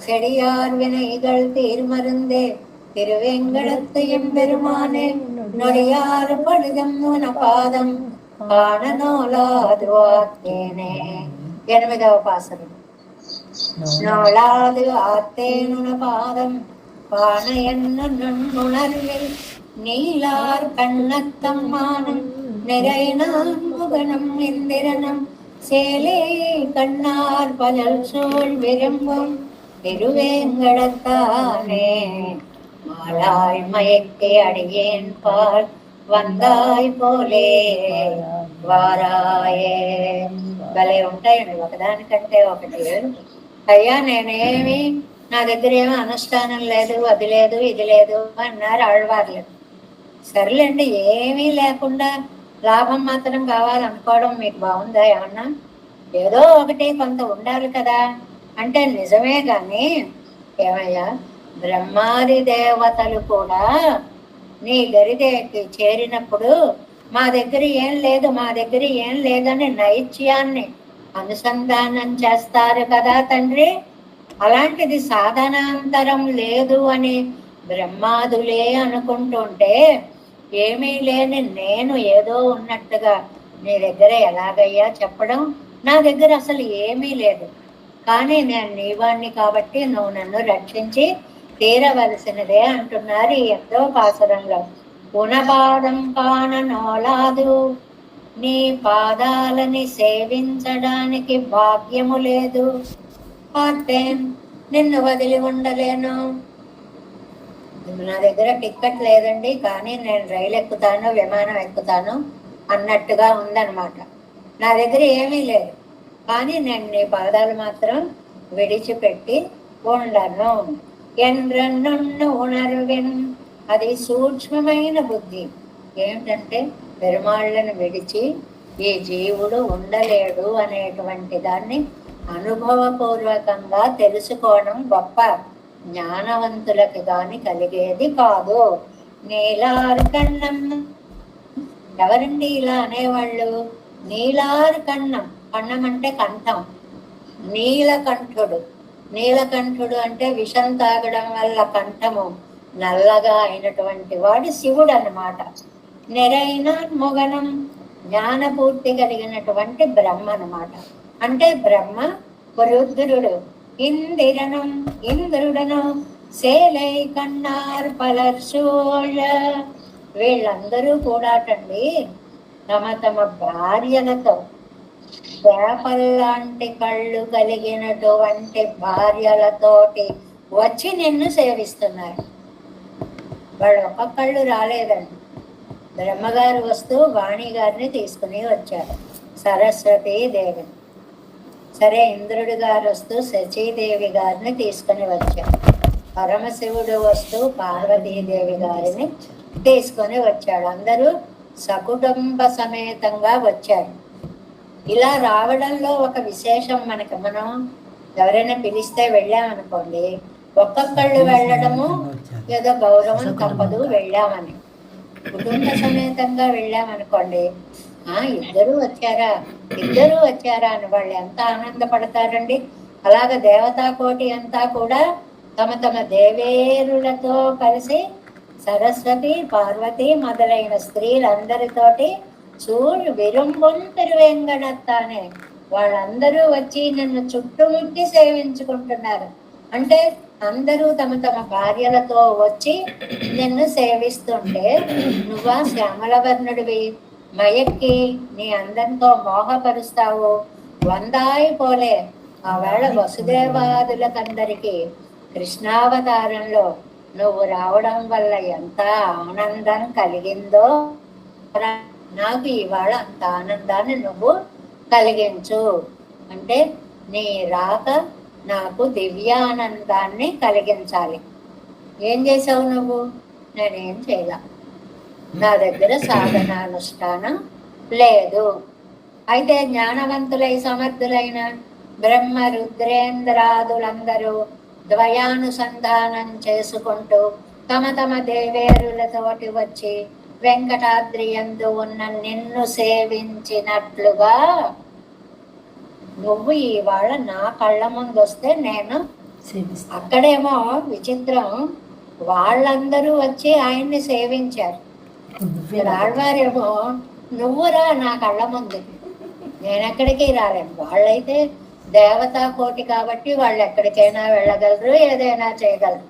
చెడియార్ వినయగల్ తీర్మరుందే తిరువెంగళత్తు ఎంబెరుమానే నొడియారు పడిదమ్మున పాదం కాణనోలాదు ఆత్తేనే. 8వ పాసురం. நோளாது ஆத்தேனுன பாதம் பானையன்னு நுண்ணுணர்வில் நீலார் கண்ணத்தம்மானும் நிறைநான் முகனம் இந்திரனம் சேலே கண்ணார் பலல் சூழ் விரும்பும் திருவேங்கடத்தானே. மாலாய் மயக்கே அடியேன் பால் వందాయి పోలే వారాయే. భలే ఉంటాయండి, ఒకదానికంటే ఒకటి. అయ్యా నేనేమి నా దగ్గర ఏమీ అనుష్ఠానం లేదు, అది లేదు ఇది లేదు అన్నారు ఆళ్వార్లు. సర్లేండి, ఏమీ లేకుండా లాభం మాత్రం కావాలనుకోవడం మీకు బాగుందా ఏమన్నా? ఏదో ఒకటి కొంత ఉండాలి కదా అంటే నిజమే. కానీ ఏమయ్యా, బ్రహ్మాది దేవతలు కూడా నీ గరిదేకి చేరినప్పుడు మా దగ్గర ఏం లేదు మా దగ్గర ఏం లేదని నైత్యాన్ని అనుసంధానం చేస్తారు కదా తండ్రి. అలాంటిది సాధనాంతరం లేదు అని బ్రహ్మాదులే అనుకుంటుంటే ఏమీ లేని నేను ఏదో ఉన్నట్టుగా నీ దగ్గర ఎలాగయ్యా చెప్పడం? నా దగ్గర అసలు ఏమీ లేదు, కానీ నేను నీవాణ్ణి కాబట్టి నువ్వు నన్ను రక్షించి తీరవలసినదే అంటున్నారు ఈ 8వ పాసురంలో. పునపాదం కాణనోలాదు నీ పాదాలని సేవించడానికి భాగ్యము లేదు. పార్టేన్ నిన్ను వదిలి ఉండలేను. నా దగ్గర టిక్కెట్ లేదండి, కానీ నేను రైలు ఎక్కుతాను విమానం ఎక్కుతాను అన్నట్టుగా ఉందన్నమాట. నా దగ్గర ఏమీ లేదు, కానీ నేను నీ పాదాలు మాత్రం విడిచిపెట్టి ఉండను. ఎండ్రన్నున్న ఉణర్వెన్, అది సూక్ష్మమైన బుద్ధి. ఏమిటంటే పెరుమాళ్ళను విడిచి ఈ జీవుడు ఉండలేడు అనేటువంటి దాన్ని అనుభవపూర్వకంగా తెలుసుకోవడం గొప్ప జ్ఞానవంతులకు గాని కలిగేది కాదు. నీలార్ కన్నం, ఎవరండి ఇలా అనేవాళ్ళు? నీలార్ కన్నం, కన్నం అంటే కంఠం. నీలకంఠుడు, నీలకంఠుడు అంటే విషం తాగడం వల్ల కంఠము నల్లగా అయినటువంటి వాడు శివుడు అన్నమాట. నెరైన మొగనం, జ్ఞానపూర్తి కలిగినటువంటి బ్రహ్మ అన్నమాట. అంటే బ్రహ్మ రుద్రుడు. ఇందిరనం, ఇంద్రుడను సేలై కన్నార్ పలర్సూళ, వీళ్ళందరూ కూడాటండి తమ తమ భార్యలతో, చేపల్లాంటి కళ్ళు కలిగినటువంటి భార్యలతోటి వచ్చి నిన్ను సేవిస్తున్నారు. వాళ్ళు ఒక్కొక్కళ్ళు రాలేదండి. బ్రహ్మగారు వస్తూ వాణి గారిని తీసుకుని వచ్చారు, సరస్వతీ దేవిని. సరే, ఇంద్రుడు గారు వస్తూ శచీదేవి గారిని తీసుకుని వచ్చారు. పరమశివుడు వస్తూ పార్వతీదేవి గారిని తీసుకొని వచ్చాడు. అందరూ సకుటుంబ సమేతంగా వచ్చారు. ఇలా రావడంలో ఒక విశేషం మనకి, మనం ఎవరైనా పిలిస్తే వెళ్ళామనుకోండి, ఒక్కొక్కళ్ళు వెళ్ళడము ఏదో గౌరవం తప్పదు వెళ్ళామని. కుటుంబ సమేతంగా వెళ్ళామనుకోండి, ఇద్దరు వచ్చారా అని వాళ్ళు ఎంత ఆనందపడతారండి. అలాగ దేవతాకోటి అంతా కూడా తమ తమ దేవేరులతో కలిసి సరస్వతి, పార్వతి మొదలైన స్త్రీలందరితోటి చూడు విరుంబొం తిరువేంగడత్తానే, వాళ్ళందరూ వచ్చి నన్ను చుట్టుముట్టి సేవించుకుంటున్నారు. అంటే అందరూ తమ తమ భార్యలతో వచ్చి నిన్ను సేవిస్తుంటే నువ్వా శ్యామలవర్ణుడివి మయక్కి నీ అందంతో మోహపరుస్తావు. వందాయి పోలే ఆవేళ వసుదేవాదులకందరికీ కృష్ణావతారంలో నువ్వు రావడం వల్ల ఎంత ఆనందం కలిగిందో నాకు ఇవాళ అంత ఆనందాన్ని నువ్వు కలిగించు. అంటే నీ రాక నాకు దివ్యానందాన్ని కలిగించాలి. ఏం చేసావు నువ్వు? నేనేం చేయలే. నా దగ్గర సాధనానుష్ఠానం లేదు. అయితే జ్ఞానవంతులై సమర్థులైన బ్రహ్మ రుద్రేంద్రాదులందరూ ద్వయానుసంధానం చేసుకుంటూ తమ తమ దేవేరులతోటి వచ్చి వెంకటాద్రి యందు ఉన్న నిన్ను సేవించినట్లుగా నువ్వు ఇవాళ నా కళ్ళ ముందు వస్తే నేను అక్కడేమో విచిత్రం, వాళ్ళందరూ వచ్చి ఆయన్ని సేవించారు. ఆళ్వారేమో నువ్వురా నా కళ్ళ ముందు, నేనెక్కడికి రాలేను. వాళ్ళైతే దేవతా కోటి కాబట్టి వాళ్ళు ఎక్కడికైనా వెళ్ళగలరు, ఏదైనా చేయగలరు.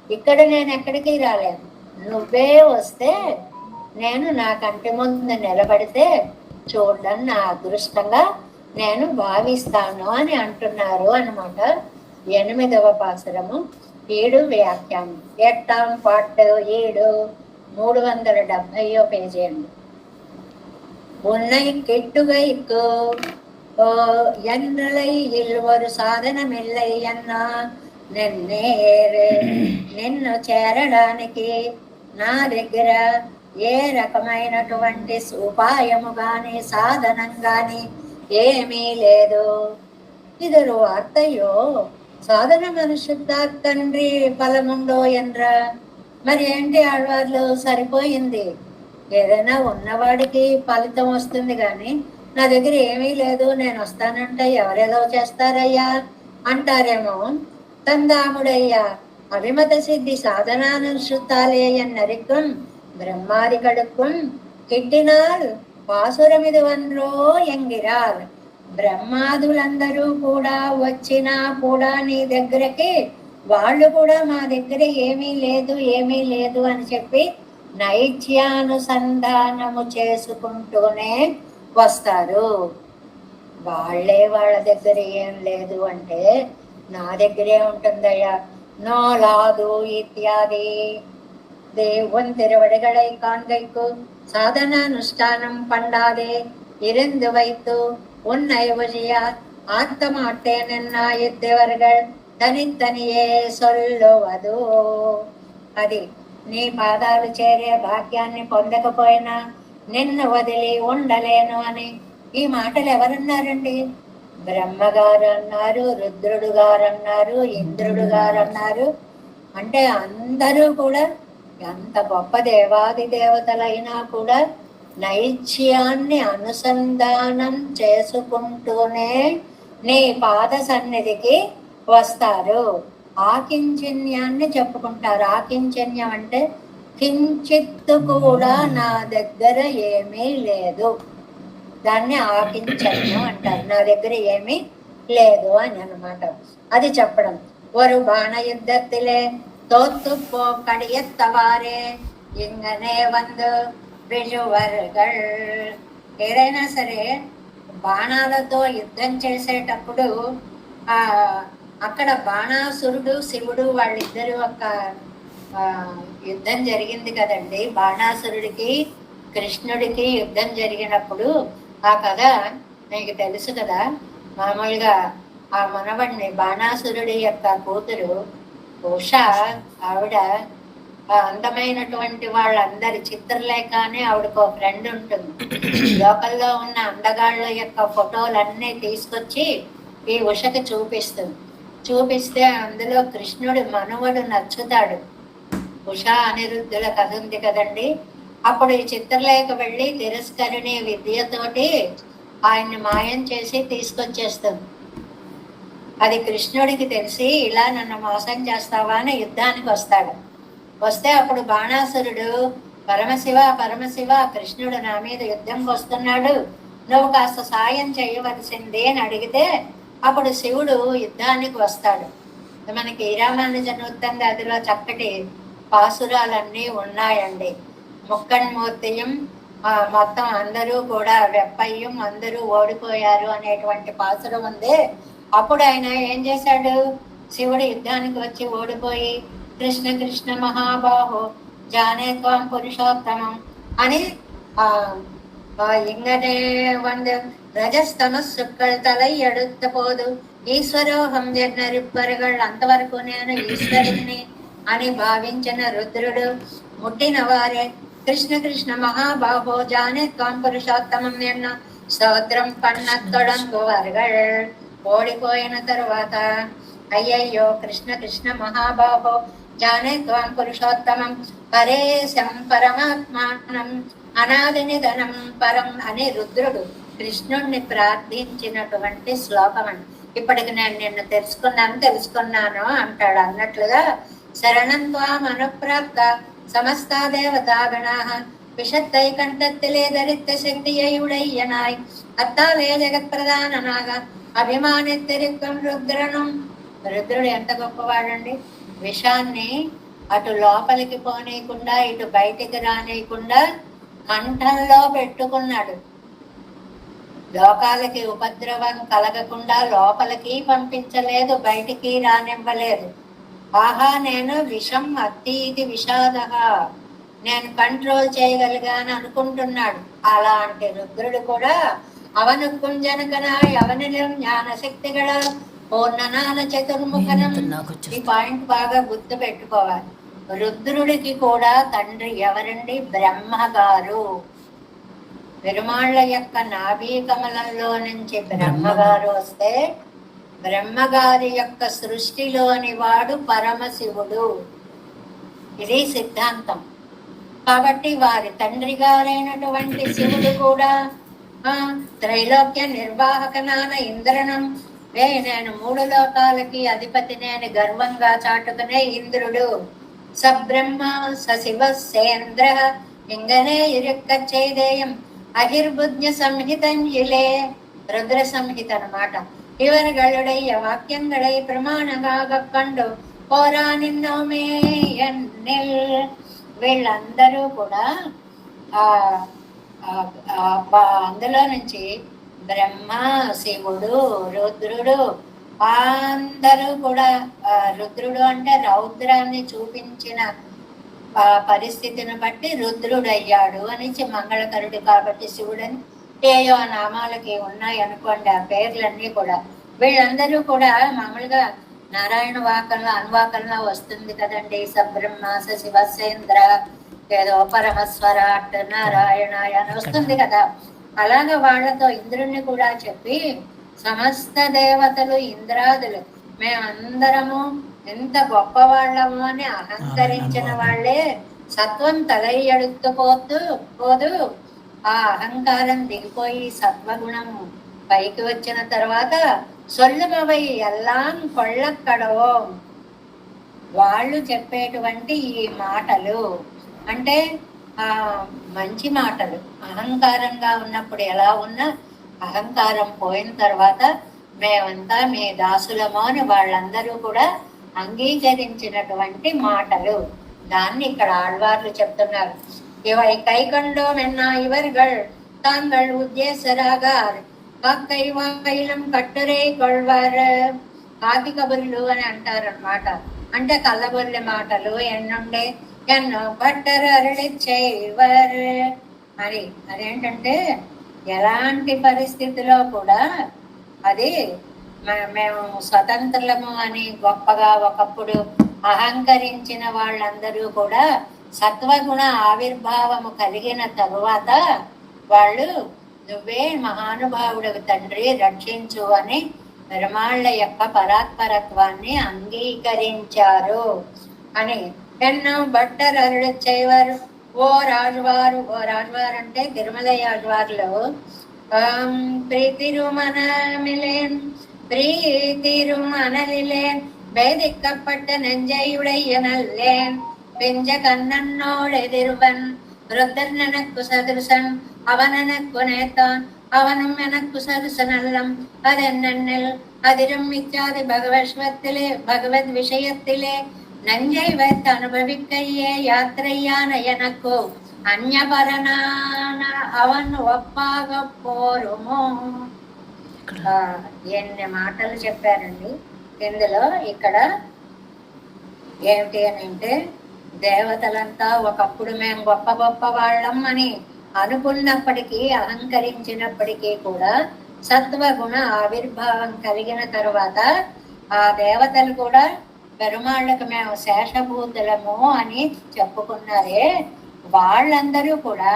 ఇక్కడ నేను ఎక్కడికి రాలేను. నువ్వే వస్తే నేను నా కంటి ముందు నిలబడితే చూడడం నా అదృష్టంగా నేను భావిస్తాను అని అంటున్నారు అన్నమాట. 8వ పాసురము 7 వ్యాఖ్యానం 8ాం పాటు 7 370 పేజీ అండి. ఉన్నై கெட்டுகைக்கு ఎన్నలై ఇల్వరు సాధనమిల్లై అన్నా నిన్నేరు నిన్ను చేరడానికి నా దగ్గర ఏ రకమైనటువంటి ఉపాయము గాని సాధనం గాని ఏమీ లేదు. ఇదరు అత్తయ్యో సాధన మనుషుద్ధార్థండ్రి ఫలముండో ఎన్ర. మరి ఏంటి ఆళ్వార్లు, సరిపోయింది. ఏదైనా ఉన్నవాడికి ఫలితం వస్తుంది కానీ నా దగ్గర ఏమీ లేదు, నేను వస్తానంటే ఎవరేదో చేస్తారయ్యా అంటారేమో. తందాముడయ్యా அபிமத சித்தி சாதனானுஷ்டாலே என்னறிக்கும் பிரம்மாதிகளுக்கும் கிட்டினால் పాసురమిది వన్రో ఎంగిరార్. బ్రహ్మాదులందరూ కూడా వచ్చినా కూడా నీ దగ్గరకి వాళ్ళు కూడా మా దగ్గర ఏమీ లేదు ఏమీ లేదు అని చెప్పి నైత్యానుసంధానము చేసుకుంటూనే వస్తారు. వాళ్ళే వాళ్ళ దగ్గర ఏం లేదు అంటే నా దగ్గరే ఉంటుందయ్యా. நோலாது இத்தியாதி தேவன் திருவடிகளை காண்கைக்கு சாதனானுஷ்டானம் பண்ணாதே இருந்து வைத்து உன்னை ஒழியார் ஆத்த மாட்டேன் என்னாயித்தவர்கள் தனித்தனியே சொல்லுవదు. అది నీ పాదాలు చేరే భాగ్యాన్ని పొందకపోయినా నిన్ను వదిలి ఉండలేను అని ఈ మాటలు ఎవరన్నారండి? బ్రహ్మగారు అన్నారు, రుద్రుడు గారు అన్నారు, ఇంద్రుడు గారు అన్నారు. అంటే అందరూ కూడా ఎంత గొప్ప దేవాది దేవతలైనా కూడా నైత్యాన్ని అనుసంధానం చేసుకుంటూనే నీ పాద సన్నిధికి వస్తారు. ఆకించన్యాన్ని చెప్పుకుంటారు. ఆకించన్యం అంటే కించిత్తు కూడా నా దగ్గర ఏమీ లేదు, దాన్ని ఆకించన్యం అంటారు. నా దగ్గర ఏమీ లేదు అని అన్నమాట. అది చెప్పడం. ஒரு பான யுத்தத்திலே தோத்து போ கடியத்தவாரே ఇంగనే వందు విజువర్గల్. ఏదైనా సరే బాణాలతో యుద్ధం చేసేటప్పుడు అక్కడ బాణాసురుడు శివుడు వాళ్ళిద్దరు ఒక యుద్ధం జరిగింది కదండి. బాణాసురుడికి కృష్ణుడికి యుద్ధం జరిగినప్పుడు ఆ కథ నీకు తెలుసు కదా. మామూలుగా ఆ మనవడిని బాణాసురుడి యొక్క కూతురు ఉష, ఆవిడ అందమైనటువంటి వాళ్ళందరి చిత్రలేఖ అని ఆవిడకు ఫ్రెండ్ ఉంటుంది. లోకల్లో ఉన్న అందగాళ్ళ యొక్క ఫోటోలన్నీ తీసుకొచ్చి ఈ ఉషకి చూపిస్తుంది. చూపిస్తే అందులో కృష్ణుడి మనవడు నచ్చుతాడు. ఉష అనిరుద్ధుల కథ ఉంది కదండి. అప్పుడు ఈ చిత్రలేఖ వెళ్ళి తిరస్కరిణి విద్యతోటి ఆయన్ని మాయం చేసి తీసుకొచ్చేస్తుంది. అది కృష్ణుడికి తెలిసి ఇలా నన్ను మోసం చేస్తావా అని యుద్ధానికి వస్తాడు. వస్తే అప్పుడు బాణాసురుడు పరమశివ పరమశివ, కృష్ణుడు నా మీద యుద్ధంకి వస్తున్నాడు, నువ్వు కాస్త సాయం చేయవలసిందే అని అడిగితే అప్పుడు శివుడు యుద్ధానికి వస్తాడు. మనకి రామానుజనూత్తంగా అందులో చక్కటి పాసురాలన్నీ ఉన్నాయండి. ముక్కన్మూర్తియం మొత్తం అందరూ కూడా వెప్పయ్యం అందరూ ఓడిపోయారు అనేటువంటి పాసురం ఉంది. అప్పుడు ఆయన ఏం చేశాడు, శివుడు యుద్ధానికి వచ్చి ఓడిపోయి కృష్ణ కృష్ణ మహాబాహో జానే త్వం పురుషోత్తమం అని ఇంగనే வந்து రజస్తమస్సుక్కల్ తలై ఎడుத்த పోదు ఈశ్వరోహం జన్నరిప్పరుగల్ అంతవరకు నేను ఈశ్వరుణ్ణి అని భావించిన రుద్రుడు ముట్టిన వారే కృష్ణ కృష్ణ మహాబాహో జానే త్వం పురుషోత్తమం ఎన్న స్తోత్రం పన్నత్తొడంగువర్గల్. ఓడిపోయిన తరువాత అయ్యయ్యో కృష్ణ కృష్ణ మహాబాహో జానే త్వం పురుషోత్తమం పరేశం పరమాత్మానం అనాది నిధనం పరం అని రుద్రుడు కృష్ణుణ్ణి ప్రార్థించినటువంటి శ్లోకం అండి. ఇప్పటికి నేను నిన్ను తెలుసుకున్నాను అంటాడు. అన్నట్లుగా శరణం త్వాం అనుప్రాప్త సమస్త దేవతాగణా విషత్తై కంఠత్తిలే దరిత్ర శక్తియుడయ్యనాయ్ అత్తావే జగత్ ప్రధాననాగా అభిమానిత్తిరిక్వం రుద్రనం. రుద్రుడు ఎంత గొప్పవాడండి. విషాన్ని అటు లోపలికి పోనీయకుండా ఇటు బయటికి రానియకుండా కంఠంలో పెట్టుకున్నాడు. లోకాలకి ఉపద్రవం కలగకుండా లోపలికి పంపించలేదు, బయటికి రానివ్వలేదు. ఆహా నేను విషం అతీతి విషాద, నేను కంట్రోల్ చేయగలిగాను అనుకుంటున్నాడు. అలాంటి రుద్రుడు కూడా అవను కుంజనకనాయ్ అవనిలం జ్ఞానశక్తిగళ పూర్ణనాన చతుర్ముఖనం. ఈ పాయింట్ బాగా గుర్తు పెట్టుకోవాలి. రుద్రుడికి కూడా తండ్రి ఎవరండి? బ్రహ్మగారు. పెరుమాళ్ళ యొక్క నాభీ కమలంలో నుంచి బ్రహ్మగారు వస్తే బ్రహ్మగారి యొక్క సృష్టిలోని వాడు పరమశివుడు. ఇది సిద్ధాంతం. కాబట్టి వారి తండ్రి గారైనటువంటి శివుడు కూడా త్రైలోక్య నిర్వాహకనాన ఇంద్రనం నేను 3 లోకాలకి అధిపతి నేను గర్వంగా చాటుకునే ఇంద్రుడు. సబ్రహ్మ సశివ సేంద్ర ఇంగనే ఇరుక్కచ్చేదేయం అహిర్బుజ్ఞ సంహితం ఇలే. రుద్ర సంహిత అన్నమాట. ఇవరుగళుడయ్య వాక్యంగళై ప్రమాణగా కండు పోరా నిన్నోమే ఎన్నిల్. వీళ్ళందరూ కూడా అందులో నుంచి బ్రహ్మ శివుడు రుద్రుడు అందరూ కూడా రుద్రుడు అంటే రౌద్రాన్ని చూపించిన పరిస్థితిని బట్టి రుద్రుడు అయ్యాడు అని మంగళకరుడు కాబట్టి శివుడని ఏయో నామాలకి ఉన్నాయి అనుకోండి ఆ పేర్లన్నీ కూడా. వీళ్ళందరూ కూడా మామూలుగా నారాయణ వాకంలో అనువాకంలో వస్తుంది కదండి. సబ్రహ్మ శివసేంద్ర ఏదో పరమస్వరాట్ నారాయణ అని వస్తుంది కదా. అలాగే వాళ్ళతో ఇంద్రుణ్ణి కూడా చెప్పి సమస్త దేవతలు ఇంద్రాదులు మేమందరము ఎంత గొప్పవాళ్ళము అని అహంకరించిన వాళ్ళే సత్వం పోదు ఆ అహంకారం దిగిపోయి సత్వగుణం పైకి వచ్చిన తర్వాత సొల్లుమవై ఎల్లాం కొళ్ళక్కడవో. వాళ్ళు చెప్పేటువంటి ఈ మాటలు అంటే మంచి మాటలు. అహంకారంగా ఉన్నప్పుడు ఎలా ఉన్నా అహంకారం పోయిన తర్వాత మేమంతా మీ దాసులమో అని వాళ్ళందరూ కూడా అంగీకరించినటువంటి మాటలు. దాన్ని ఇక్కడ ఆళ్వార్లు చెప్తున్నారు. ఇవై కైకండో మెన్నా ఇవర్గల్ తాంగల్ ఉద్దేశరాగార్ కాకైవాయిలం కట్టురే కొల్వార్. కాకి కబుర్లు అని అంటారనమాట. అంటే కళ్ళబొర్రె మాటలు ఎన్నుండే ఎన్నో పట్టరు అరళి చేయవర్ అని. అదేంటంటే ఎలాంటి పరిస్థితిలో కూడా అది మేము స్వతంత్రులము అని గొప్పగా ఒకప్పుడు అహంకరించిన వాళ్ళందరూ కూడా సత్వగుణ ఆవిర్భావము కలిగిన తరువాత వాళ్ళు నువ్వే మహానుభావుడు తండ్రి రక్షించు అని పెరుమాళ్ళ యొక్క పరాత్పరత్వాన్ని అంగీకరించారు అని. ఎన్నో బట్టర్ అరుడు చేయవారు ఓ రాజువారు. ఓ రాజువారు అంటే తిరుమలయాజువారులో ప్రీతిరుమనమిలేన్ പ്രീതിരുമണലിലേൻ വേദിക്കപ്പെട്ട നെഞ്ചയുടയ്യനല്ലേൻ പെഞ്ച കണ്ണന്നോടെതിരുവൻ രുദ്രനനക്കു സദൃശൻ അവനനക്കു നേത്താൻ அவனும் எனக்கு சருச நல்லம் அதென்னெல் அதிரும் இச்சாதி பகவஸ்வத்திலே பகவத் விஷயத்திலே நஞ்சை வைத்து அனுபவிக்கையே யாத்திரையான எனக்கோ అన్యపరనాన అవన్ ఒప్పాగ పోరుము. ఎన్ని మాటలు చెప్పారండి ఇందులో. ఇక్కడ ఏమిటి అని అంటే, దేవతలంతా ఒకప్పుడు మేము గొప్ప గొప్ప వాళ్ళం అని అనుకున్నప్పటికీ, అహంకరించినప్పటికీ కూడా సత్వగుణ ఆవిర్భావం కలిగిన తరువాత ఆ దేవతలు కూడా పెరుమాళ్ళకు మేము శేషభూతులము అని చెప్పుకున్నారే, వాళ్ళందరూ కూడా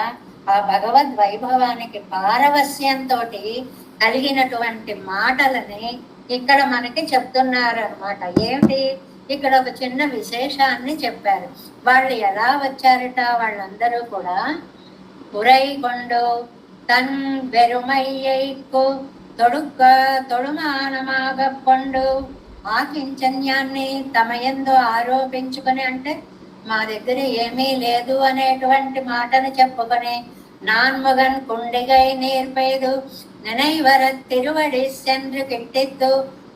ఆ భగవద్ వైభవానికి పారవస్యంతో కలిగినటువంటి మాటలని ఇక్కడ మనకి చెప్తున్నారు అనమాట. ఏమిటి, ఇక్కడ ఒక చిన్న విశేషాన్ని చెప్పారు. వాళ్ళు ఎలా వచ్చారట, వాళ్ళందరూ కూడా ఉరైకొండు తన్ వెరుమయ్యకు తొడుమానమాగొండు ఆ కించన్యాన్ని తమయందు ఆరోపించుకొని, అంటే మా దగ్గర ఏమీ లేదు అనేటువంటి మాటను చెప్పుకొని, నాన్మగన్ కుండిగై నేర్పేదు నిனைவர திருவடி சென்று கிட்டித்து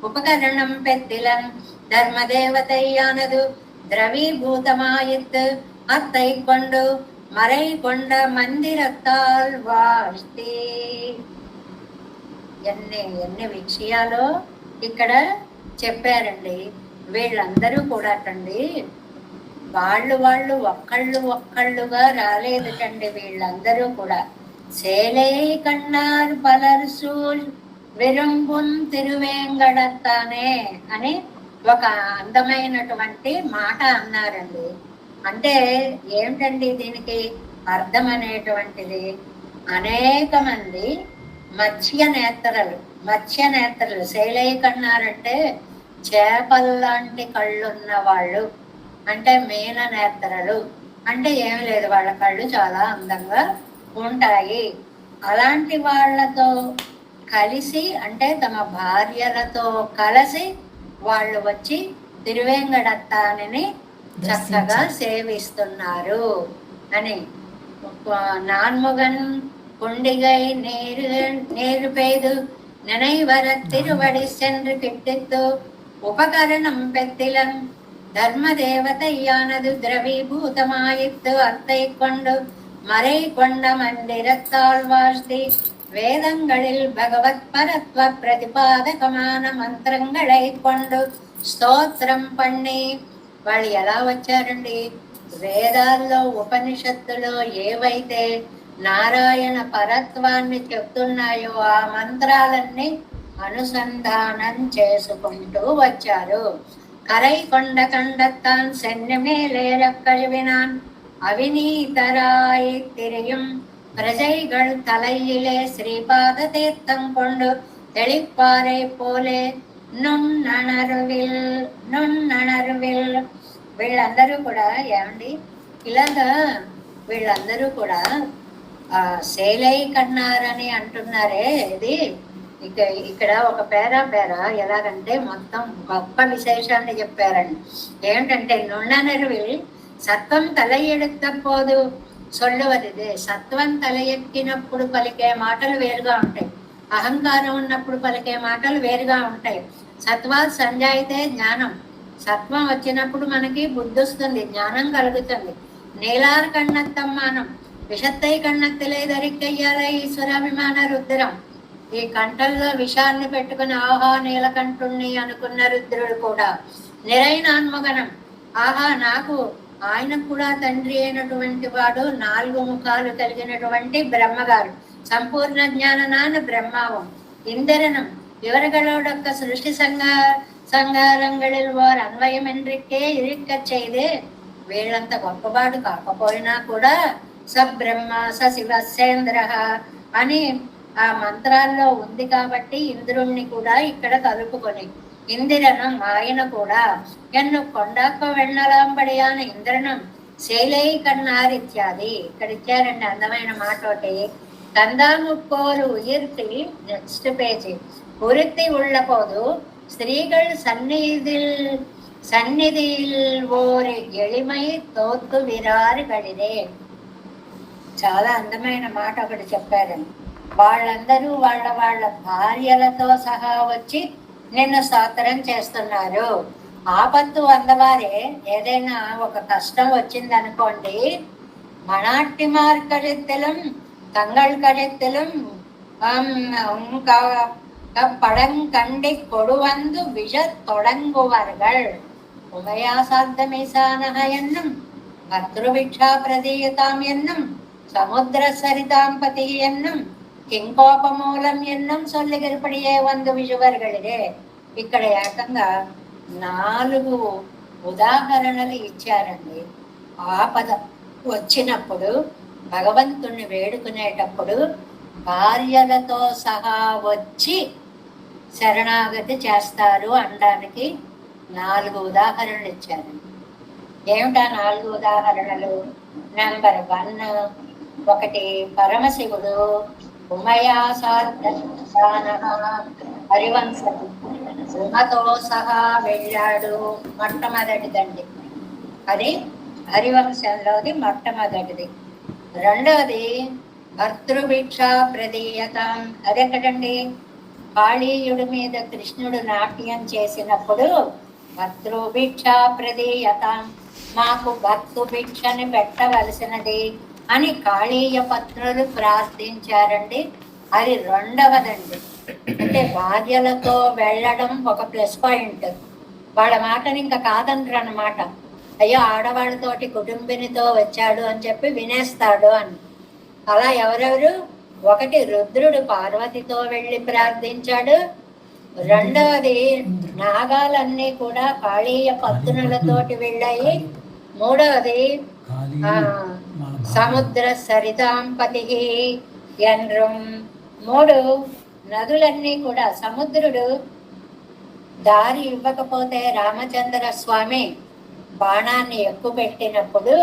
உபகரணம் பெத்திலன் தர்மதேவதையானது திரவீபூதமாயித்து அத்தை கொண்டு மறை கொண்ட మందిరத்தால் வாழ்த்தி. ఎన్ని విషయాలు ఇక్కడ చెప్పారండి. వీళ్ళందరూ కూడా అండి వాళ్ళు ఒక్కళ్ళుగా రాలేదటండి. వీళ్ళందరూ కూడా சேலை கண்ணார் பலர் சூழ் విరుంబున్ తిరువేంగడతానే అని ఒక అందమైనటువంటి మాట అన్నారండి. అంటే ఏమిటండి దీనికి అర్థం అనేటువంటిది? అనేక మంది మత్స్యనేత్రలు శైలై కన్నారంటే చేపల్లాంటి కళ్ళున్న వాళ్ళు, అంటే మీన నేత్రలు అంటే ఏమి లేదు, వాళ్ళ కళ్ళు చాలా అందంగా ఉంటాయి. అలాంటి వాళ్ళతో కలిసి, అంటే తమ భార్యలతో కలిసి వాళ్ళు వచ్చి తిరువేంగడత్తాని చక్కగా సేవిస్తున్నారు అని. నాన్ముగన్ కుండిగై నేరు పేదు నిனைவர తిరువడి சென்று கிட்டித்து ఉపకరణం పెత్తిలం ధర్మదేవతయ్యానదు ద్రవీభూతమాయిత్తు అత్తై கொண்டு மறை கொண்ட மந்திரத்தால் வாழ்த்தி வேதங்களில் பகவத் பரத்வ ప్రతిపాదకமான మంత్రంగళై கொண்டு స్తోత్రం పన్ని. వాళ్ళు ఎలా వచ్చారండి? వేదాల్లో ఉపనిషత్తులో ఏవైతే నారాయణ పరత్వాన్ని చెప్తున్నాయో ఆ మంత్రాలన్నీ అనుసంధానం చేసుకుంటూ వచ్చారు. కరై కొండ కండత్తాన్ సెన్నమేలేరక్కழிவினான் அவிநீதராய் திரியும் பிரஜைகள் தலையிலே ஸ்ரீபாத தீர்த்தம் கொண்டு தெளிப்பாரை போலே నున్ననరువిల్. వీళ్ళందరూ కూడా ఏమండి ఇలాగా వీళ్ళందరూ కూడా శైలై కన్నారని అంటున్నారే. ఇది ఇక్కడ ఒక పేరా ఎలాగంటే మొత్తం గొప్ప విశేషాన్ని చెప్పారండి. ఏమిటంటే నున్ననరువిల్ సత్వం తల ఎడుత పోదు సొల్లువది. సత్వం తల ఎక్కినప్పుడు పలికే మాటలు వేరుగా ఉంటాయి, అహంకారం ఉన్నప్పుడు పలికే మాటలు వేరుగా ఉంటాయి. సత్వాత్ సంజాయితే జ్ఞానం. సత్వం వచ్చినప్పుడు మనకి బుద్ధి వస్తుంది, జ్ఞానం కలుగుతుంది. నీలార్ కన్నత్తమ్మానం విషత్తై కన్నత్తలే ధరిక్కయ్యాల ఈశ్వరాభిమాన రుద్రం. ఈ కంఠంలో విషాన్ని పెట్టుకుని ఆహా నీలకంఠుణ్ణి అనుకున్న రుద్రుడు కూడా నిరైనాన్మగనం. ఆహా నాకు ఆయన కూడా తండ్రి అయినటువంటి వాడు, 4 ముఖాలు కలిగినటువంటి బ్రహ్మగారు, సంపూర్ణ జ్ఞాననాన బ్రహ్మావం. ఇంద్రనం இவர்களோடொக்க சிருஷ்டி సంగారంగళిల్ వారు అన్వయం ఎండ్రికే ఇరిక్క చేయదే. వీళ్ళంత గొప్పవాడు కాకపోయినా కూడా సబ్రహ్మ సశివసేంద్ర అని ఆ మంత్రాల్లో ఉంది కాబట్టి ఇంద్రుణ్ణి కూడా ఇక్కడ కలుపుకొని ఇందిరనం ఆయన కూడా ఎన్ను కొండాక వెళ్ళలాంబడియాన ఇంద్రనం శైలై కన్నార్ ఇత్యాది. ఇక్కడ ఇచ్చారండి అందమైన మాట ఒకటి. కందాముక్కోరు ఉయిర్తి, నెక్స్ట్ పేజీ. உறுத்தி உள்ள போது ஸ்திரீகள் సన్నిధిల్ ఓరి ఎళిమై తోత్తు విరారుగడిరే. చాలా అందమైన మాట ఒకటి చెప్పారండి. వాళ్ళందరూ వాళ్ళ వాళ్ళ భార్యలతో సహా వచ్చి నిన్ను స్తోత్రం చేస్తున్నారు. ఆపత్తు వందవారే, ఏదైనా ఒక కష్టం వచ్చిందనుకోండి, மணாட்டிமார் கழுத்திலும் தங்கள் கழுத்திலும் படங்கண்டி கொடுவந்து விஷ தொடங்குவார்கள். உமையாசார்த்தமேசானக என்னும் பத்ருபிக்ஷா பிரதீயதாம் என்னும் సముద్ర సరితాంపతి ఎన్నం కింకోపమూలం ఎన్నం సొల్లిగరిపడియే వందు విజువర్గళిదే. ఇక్కడ ఏకంగా 4 ఉదాహరణలు ఇచ్చారండి. ఆపద వచ్చినప్పుడు భగవంతుణ్ణి వేడుకునేటప్పుడు భార్యలతో సహా వచ్చి శరణాగతి చేస్తారు అనడానికి 4 ఉదాహరణలు ఇచ్చారండి. ఏమిటా 4 ఉదాహరణలు? నెంబర్ 1, ఒకటి పరమశివుడు హరివంశం ఉమతో సహా వెళ్ళాడు, మొట్టమొదటిదండి. అది హరివంశంలోది మొట్టమొదటిది. రెండవది భర్తృభిక్షా ప్రదీయతాం. అదెక్కడండి? కాళీయుడి మీద కృష్ణుడు నాట్యం చేసినప్పుడు భర్తృభిక్షా ప్రదీయతాం, మాకు భక్తు భిక్షని పెట్టవలసినది అని కాళీయ పత్రులు ప్రార్థించారండి. అది రెండవదండి. అంటే భార్యలతో వెళ్ళడం ఒక ప్లస్ పాయింట్. వాళ్ళ మాటని ఇంకా కాదనరు అన్నమాట. అయ్యో ఆడవాళ్ళతోటి కుటుంబినితో వచ్చాడు అని చెప్పి వినేస్తాడు అని. అలా ఎవరెవరు? ఒకటి రుద్రుడు పార్వతితో వెళ్ళి ప్రార్థించాడు. రెండవది నాగాలన్నీ కూడా కాళీయ పత్నులతోటి వెళ్ళాయి. మూడవది సముద్ర సరితాంపతి ఎన్రం. 3 నదులన్నీ కూడా సముద్రుడు దారి ఇవ్వకపోతే రామచంద్ర స్వామి బాణాన్ని ఎక్కుపెట్టినప్పుడు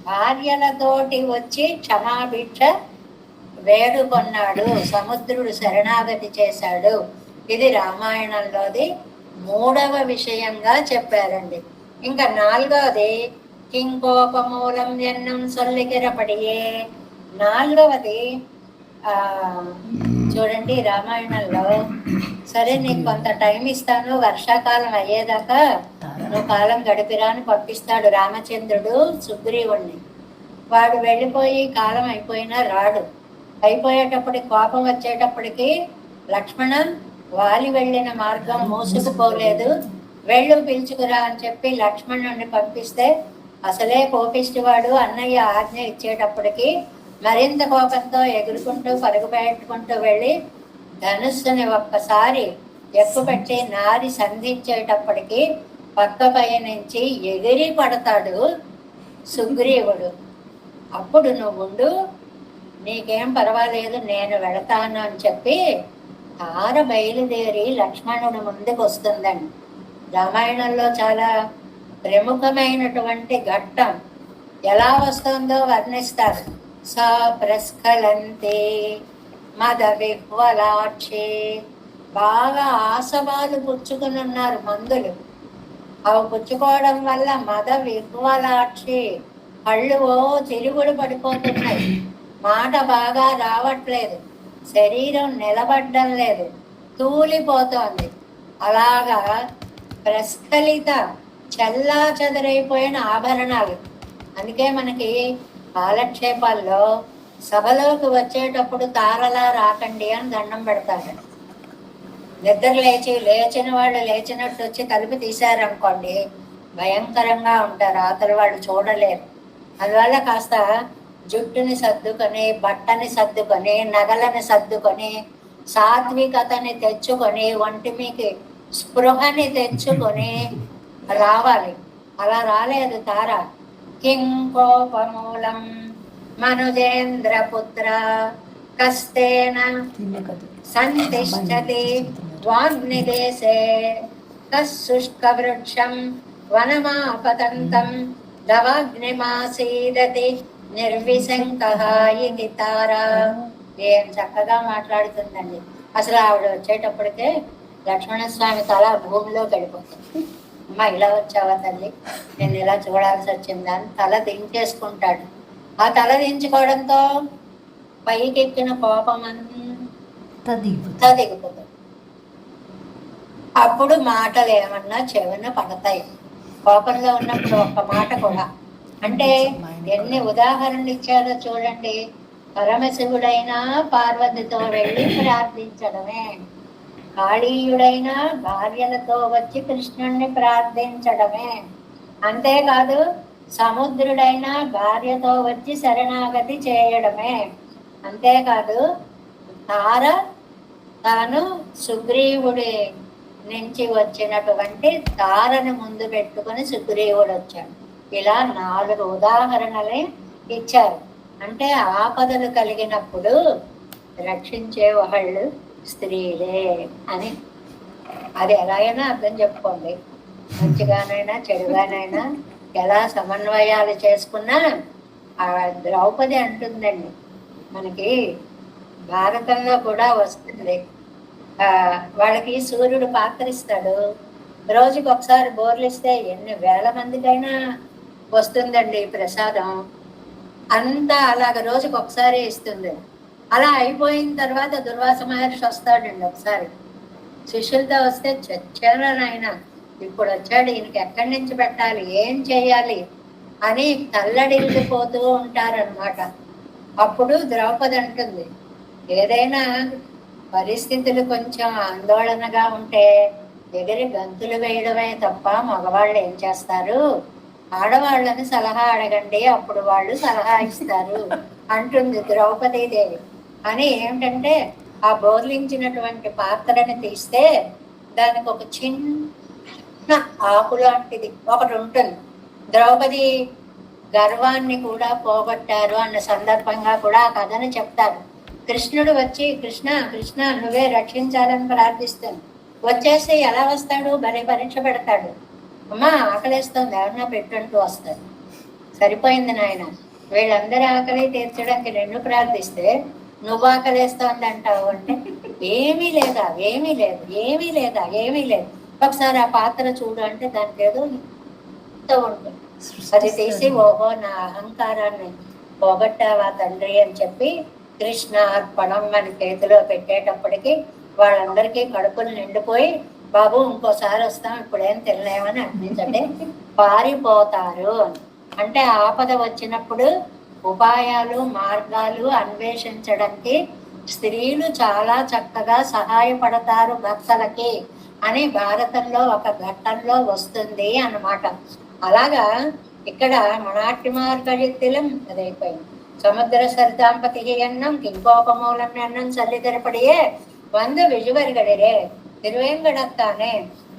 భార్యలతోటి వచ్చి క్షమాభిక్ష వేడుకొన్నాడు, సముద్రుడు శరణాగతి చేశాడు. ఇది రామాయణంలోది 3వ విషయంగా చెప్పారండి. ఇంకా 4వది కింకోపమూలం ఎన్నం సొల్లికిరపడియే. 4వది చూడండి రామాయణంలో, సరే నీకు కొంత టైం ఇస్తాను, వర్షాకాలం అయ్యేదాకా నువ్వు కాలం గడిపిరా అని పంపిస్తాడు రామచంద్రుడు సుగ్రీవుణ్ణి. వాడు వెళ్ళిపోయి కాలం అయిపోయినా రాడు. అయిపోయేటప్పటికి కోపం వచ్చేటప్పటికి లక్ష్మణ వాలి వెళ్ళిన మార్గం మూసుకుపోలేదు, వెళ్ళు పిలుచుకురా అని చెప్పి లక్ష్మణుడిని పంపిస్తే అసలే కోపిష్టివాడు అన్నయ్య ఆజ్ఞ ఇచ్చేటప్పటికి మరింత కోపంతో ఎగురుకుంటూ పరుగు పెట్టుకుంటూ వెళ్ళి ధనుస్సుని ఒక్కసారి ఎక్కుపెట్టి నారి సంధించేటప్పటికి పక్క పై నుంచి ఎగిరి పడతాడు సుగ్రీవుడు. అప్పుడు నువ్వుండు, నీకేం పర్వాలేదు, నేను వెళతాను అని చెప్పి తార బయలుదేరి లక్ష్మణుడు ముందుకు వస్తుందండి. రామాయణంలో చాలా ప్రముఖమైనటువంటి ఘట్టం. ఎలా వస్తుందో వర్ణిస్తారు. సా ప్రస్ఖలంతే మద విహ్వలాక్షే. బాగా ఆసవాలు పుచ్చుకుని ఉన్నారు మందులు. అవి పుచ్చుకోవడం వల్ల మద విహ్వలాక్షి, కళ్ళు తిరుగుడు పడిపోతున్నాయి, మాట బాగా రావట్లేదు, శరీరం నిలబడ్డం లేదు, తూలిపోతోంది. అలాగా ప్రస్ఖలిత చల్లా చెదరైపోయిన ఆభరణాలు. అందుకే మనకి కాలక్షేపాల్లో సభలోకి వచ్చేటప్పుడు తారలా రాకండి అని దండం పెడతాడు. నిద్ర లేచిన వాళ్ళు లేచినట్టు వచ్చి తలుపు తీశారనుకోండి, భయంకరంగా ఉంటారు, అవతల వాళ్ళు చూడలేరు. అందువల్ల కాస్త జుట్టుని సర్దుకొని, బట్టని సర్దుకొని, నగలని సర్దుకొని, సాత్వికతని తెచ్చుకొని, ఒంటి మీకి స్పృహని తెచ్చుకొని రావాలి. అలా రాలేదు తార. కిం కోపమూలం మనుజేంద్ర పుత్ర కస్తేన సంతిష్టతి వాగ్నిదేశే కశుష్క వృక్షం వనమాపతంతం దవాగ్నిమాసీదతి నిర్విశంకః ఇది తార. ఏం చక్కగా మాట్లాడుతుందండి. అసలు ఆవిడ వచ్చేటప్పటికే లక్ష్మణస్వామి తల భూమిలోకి వెళ్ళిపోతుంది. అమ్మ ఇలా వచ్చావా తల్లి, నేను ఇలా చూడాల్సి వచ్చిందా అని తల దించేసుకుంటాడు. ఆ తల దించుకోవడంతో పైకి ఎక్కిన కోపం అంతా తదిగిపోతుంది. అప్పుడు మాటలు ఏమన్నా చెవిన పడతాయి. కోపంలో ఉన్నప్పుడు ఒక్క మాట కూడా. అంటే ఎన్ని ఉదాహరణలు ఇచ్చారో చూడండి. పరమశివుడైనా పార్వతితో వెళ్ళి ప్రార్థించడమే, కాళీయుడైనా భార్యలతో వచ్చి కృష్ణుణ్ణి ప్రార్థించడమే, అంతేకాదు సముద్రుడైనా భార్యతో వచ్చి శరణాగతి చేయడమే, అంతేకాదు తాను సుగ్రీవుడి నుంచి వచ్చినటువంటి తారను ముందు పెట్టుకుని సుగ్రీవుడు వచ్చాడు. ఇలా 4 ఉదాహరణలే ఇచ్చారు. అంటే ఆపదలు కలిగినప్పుడు రక్షించే వాళ్ళు స్త్రీలే అని. అది ఎలాగైనా అర్థం చెప్పుకోండి. మంచిగానైనా చెడుగానైనా ఎలా సమన్వయాలు చేసుకున్నా ఆ ద్రౌపది అంటుందండి, మనకి భారతంలో కూడా వస్తుంది, వాళ్ళకి సూర్యుడు పాత్రిస్తాడు, రోజుకి ఒకసారి బోర్లిస్తే ఎన్ని వేల మందికైనా వస్తుందండి ప్రసాదం అంతా. అలాగ రోజుకి ఒకసారి ఇస్తుంది. అలా అయిపోయిన తర్వాత దుర్వాస మహర్షి వస్తాడండి ఒకసారి, శిష్యులతో వస్తే చచ్చారా నాయన, ఇప్పుడు వచ్చాడు, ఈయనకి ఎక్కడి నుంచి పెట్టాలి, ఏం చేయాలి అని తల్లడిల్లిపోతూ ఉంటారనమాట. అప్పుడు ద్రౌపది అంటుంది, ఏదైనా పరిస్థితులు కొంచెం ఆందోళనగా ఉంటే ఎగిరి గంతులు వేయడమే తప్ప మగవాళ్ళు ఏం చేస్తారు, ఆడవాళ్ళని సలహా అడగండి, అప్పుడు వాళ్ళు సలహా ఇస్తారు అంటుంది ద్రౌపదీదేవి. అని ఏమిటంటే ఆ బోర్లించినటువంటి పాత్రని తీస్తే దానికి ఒక చిన్న ఆకు లాంటిది ఒకటి ఉంటుంది. ద్రౌపది గర్వాన్ని కూడా పోగొట్టారు అన్న సందర్భంగా కూడా ఆ కథను చెప్తారు. కృష్ణుడు వచ్చి కృష్ణ కృష్ణ నువ్వే రక్షించాలని ప్రార్థిస్తాను, వచ్చేసి ఎలా వస్తాడు, భలే పరీక్ష పెడతాడు, అమ్మా ఆకలేస్తుంది ఎవరన్నా పెట్టంటూ వస్తాడు. సరిపోయింది నాయన, వీళ్ళందరి ఆకలి తీర్చడానికి నిన్ను ప్రార్థిస్తే నువ్వు ఆకలేస్తోంది అంటావు అంటే ఏమీ లేదా ఏమీ లేదు ఏమీ లేదా ఏమీ లేదు, ఒకసారి ఆ పాత్ర చూడు అంటే దానికి ఏదో ఇంత ఉంటుంది. అది తీసి ఓహో నా అహంకారాన్ని పోగొట్టావా తండ్రి అని చెప్పి కృష్ణ అర్పణం అని చేతిలో పెట్టేటప్పటికి వాళ్ళందరికీ కడుపులు నిండిపోయి బాబు ఇంకోసారి వస్తాం ఇప్పుడేం తినలేమని అనిపించండి పారిపోతారు. అంటే ఆపద వచ్చినప్పుడు ఉపాయాలు మార్గాలు అన్వేషించడానికి స్త్రీలు చాలా చక్కగా సహాయపడతారు భక్తులకి అని భారతంలో ఒక ఘట్టంలో వస్తుంది అన్నమాట. అలాగా ఇక్కడ మనాటి మార్గజిత్తిలం అదైపోయింది. సముద్ర సరిదాంపతి ఎన్నం కింకోపమూలం ఎన్నం చల్లితరపడియే வந்து விழுவர்களே திருவேங்கடத்தானே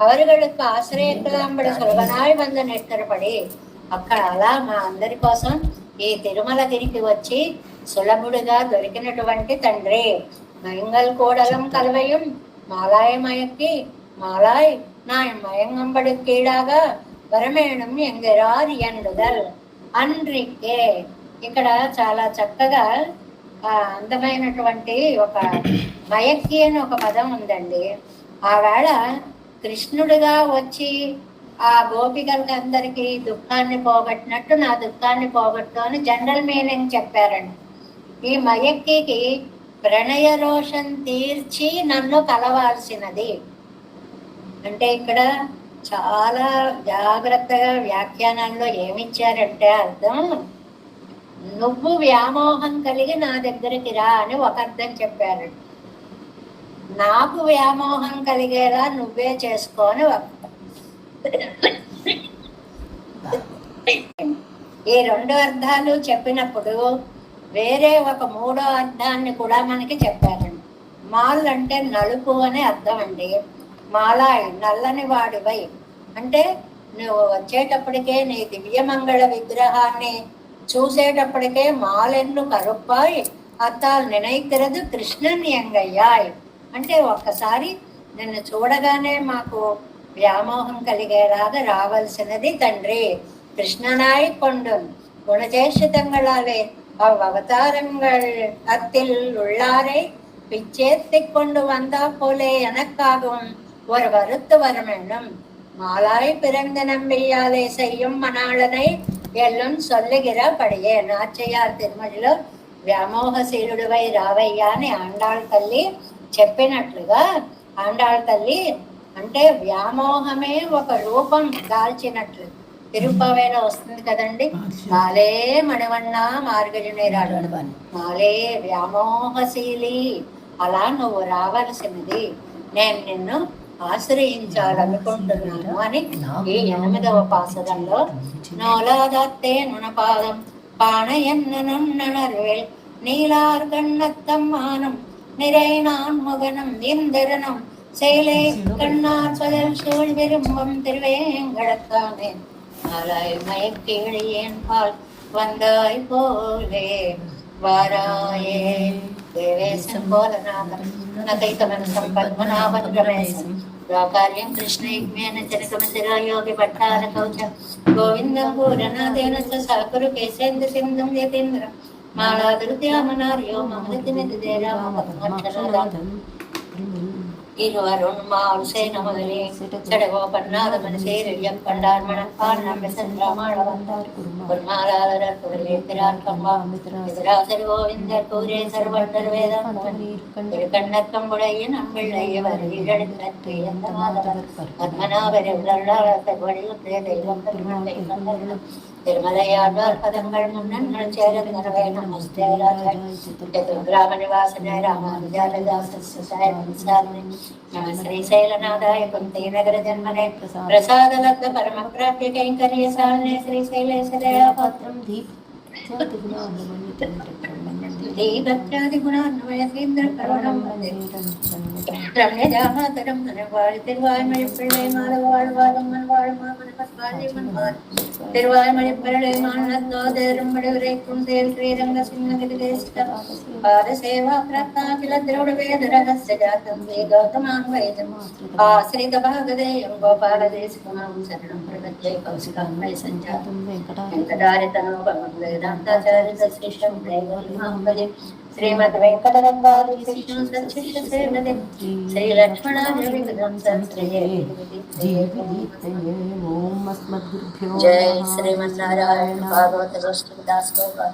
அவர்களுக்கு ఆశ్రయకులంబడి సులభనాయి వంద నెట్టరపడి. అక్కడ అలా మా అందరి కోసం ఈ తిరుమలగిరికి వచ్చి సులభుడుగా దొరికినటువంటి తండ్రి మయంగల్ కోడలం కలవయం మాలాయమయక్కి మాలాయ్ నా మయంగంబడి కీడాగా వరమేణం ఎంగరార్ ఎండుదల్ అన్రికే. ఇక్కడ చాలా చక్కగా అందమైనటువంటి ఒక మయక్కి అని ఒక పదం ఉందండి. ఆవేళ కృష్ణుడిగా వచ్చి ఆ గోపికలకి అందరికీ దుఃఖాన్ని పోగొట్టినట్టు నా దుఃఖాన్ని పోగొట్టు అని జనరల్ మీనింగ్ చెప్పారండి. ఈ మయక్కి ప్రణయ రోషం తీర్చి నన్ను కలవాల్సినది అంటే ఇక్కడ చాలా జాగ్రత్తగా వ్యాఖ్యానాల్లో ఏమిచ్చారంటే అర్థం, నువ్వు వ్యామోహం కలిగి నా దగ్గరికి రా అని ఒక అర్థం చెప్పారు, నాకు వ్యామోహం కలిగేలా నువ్వే చేసుకో అని ఒక. ఈ 2 అర్థాలు చెప్పినప్పుడు వేరే ఒక 3వ అర్థాన్ని కూడా మనకి చెప్పారండి. మాల్ అంటే నలుపు అని అర్థం అండి. మాలాయ్ నల్లని వాడివై అంటే నువ్వు వచ్చేటప్పటికే నీ దివ్యమంగళ విగ్రహాన్ని చూసేటప్పటికే మాలెన్ను కరుప్పాయ్ అత్తాలు నినైతిరదు కృష్ణన్ ఎంగయ్యాయ్ అంటే ఒక్కసారి నిన్ను చూడగానే మాకు వ్యామోహం కలిగేలాగా రావాల్సినది తండ్రి కృష్ణనాయ్ కొండు குணஜேஷிதங்களாலே அவ்வவதாரங்கள் அத்தில் உள்ளாரை பிச்சேத்தி கொண்டு வந்தா போலே எனக்காகவும் ஒரு வருத்து வரமென்னும் மாலாய் பிறந்த நம்பியாலே செய்யும் மணாளனை ఎల్లుం సొల్లుగిరపడియే. నాచయ్యార్ తిరుమలలో వ్యామోహశీలుడివై రావయ్యా అని ఆండాళ్ తల్లి చెప్పినట్లుగా ఆండాళ్ళ తల్లి అంటే వ్యామోహమే ఒక రూపం దాల్చినట్లు తిరుపవేలో వస్తుంది కదండి. మాలే మణివన్న మార్గజనేరాడు, మాలే వ్యామోహశీలి, అలా నువ్వు రావాల్సినది, నేను నిన్ను ఆశ్రయించాలనుకుంటున్నాను అని ఈ 8వ పాసరంలో నోలాదాత్తే నునపాదం పాణయన్ననున్ననర్వేల్ நீலார்கண்ணத்தம்மானம் நிறைநான் முகனம் இந்திரனம் சேலை கண்ணார் பகல் சூழ் விரும்பம் திருவேங்கடத்தானே ஆலாய் மயக்கீழியேன் பால் வந்தாய் போலே வாராயே தேவேசம் போலநாதம் நகைத்தமனசம் பத்மநாபன் ரமேசம் కార్యం కృష్ణయజ్ఞేన జనకమశిరాయోగి భట్టార కౌచం గోవిందం పూరనాథేన సాకురు కేశేంద్ర సింధం యతేంద్రం మాళాదుర్ద్యామనార్యో మమృతిమితిదేరామక్షరాదం இருவரும் மாவுசேன முதலே சடகோபன்னாத மனசேரியம் கண்டார் மணப்பால் நம்பி சென்றாமாள் வந்தார் குருமாலாளர் குருவேந்திரார் கம்பா எதிராசர் கோவிந்தர் கூரே சர்வண்டர் வேதாந்தம் திருக்கண்ணக்கம்புடைய நம்பிள்ளையவர் ஈழெடுத்து எந்த மாதவர் பத்மநாபர் உள்ளாளர் வழியுற்றே தெய்வம் பெருமாளை கண்டர்களும் திருமலையாழ்வார் பதங்கள் முன்னங்கள் சேர நரவே நமஸ்தே ராஜ நிவாசன ராமானுஜாலதாசன் శ్రీశైలనాథాయ కుంతే నగర జన్మనే ప్రసాదలబ్ధ పరమ ప్రాప్య కైంకర్య సాధనే శ్రీశైలేశదయ పాత్రం దీపత్యాదిగుణాన్వయేంద్ర కరుణం ரம்யஜாமாதரம் மனவாழ் திருவாய்மொழி பிள்ளை மாலவாழ்வாழும் மண்வாழும் மாமனவாழி மண்வாழ் திருவாய்மொழி பிள்ளை மானத்தோதரும் மடுவுரைக்கும் தேல் ஸ்ரீரங்க சின்னகிரி தேசிக பாத சேவா பிராப்தாகில திரோட வேத ரகஸ்ய ஜாத்தம் ஸ்ரீ கௌதமான் வைதம் ஆசிரித பாகதேயம் கோபால தேசிகமாம் சரணம் பிரபத்யை கௌசிகம் வை சஞ்சாதம் வெங்கடாரிதனோபமம் வேதாந்தாச்சாரித சிஷ்யம் தேவலிமாம் பஜே श्रीमद वेंकटरंगारी कृष्ण सचिष्य सेवदे श्री लक्ष्मणादेवी संश्रये ओम अस्मद्गुरुभ्यो जय श्रीमन्नारायण भागवत वस्तुदास गोपाल।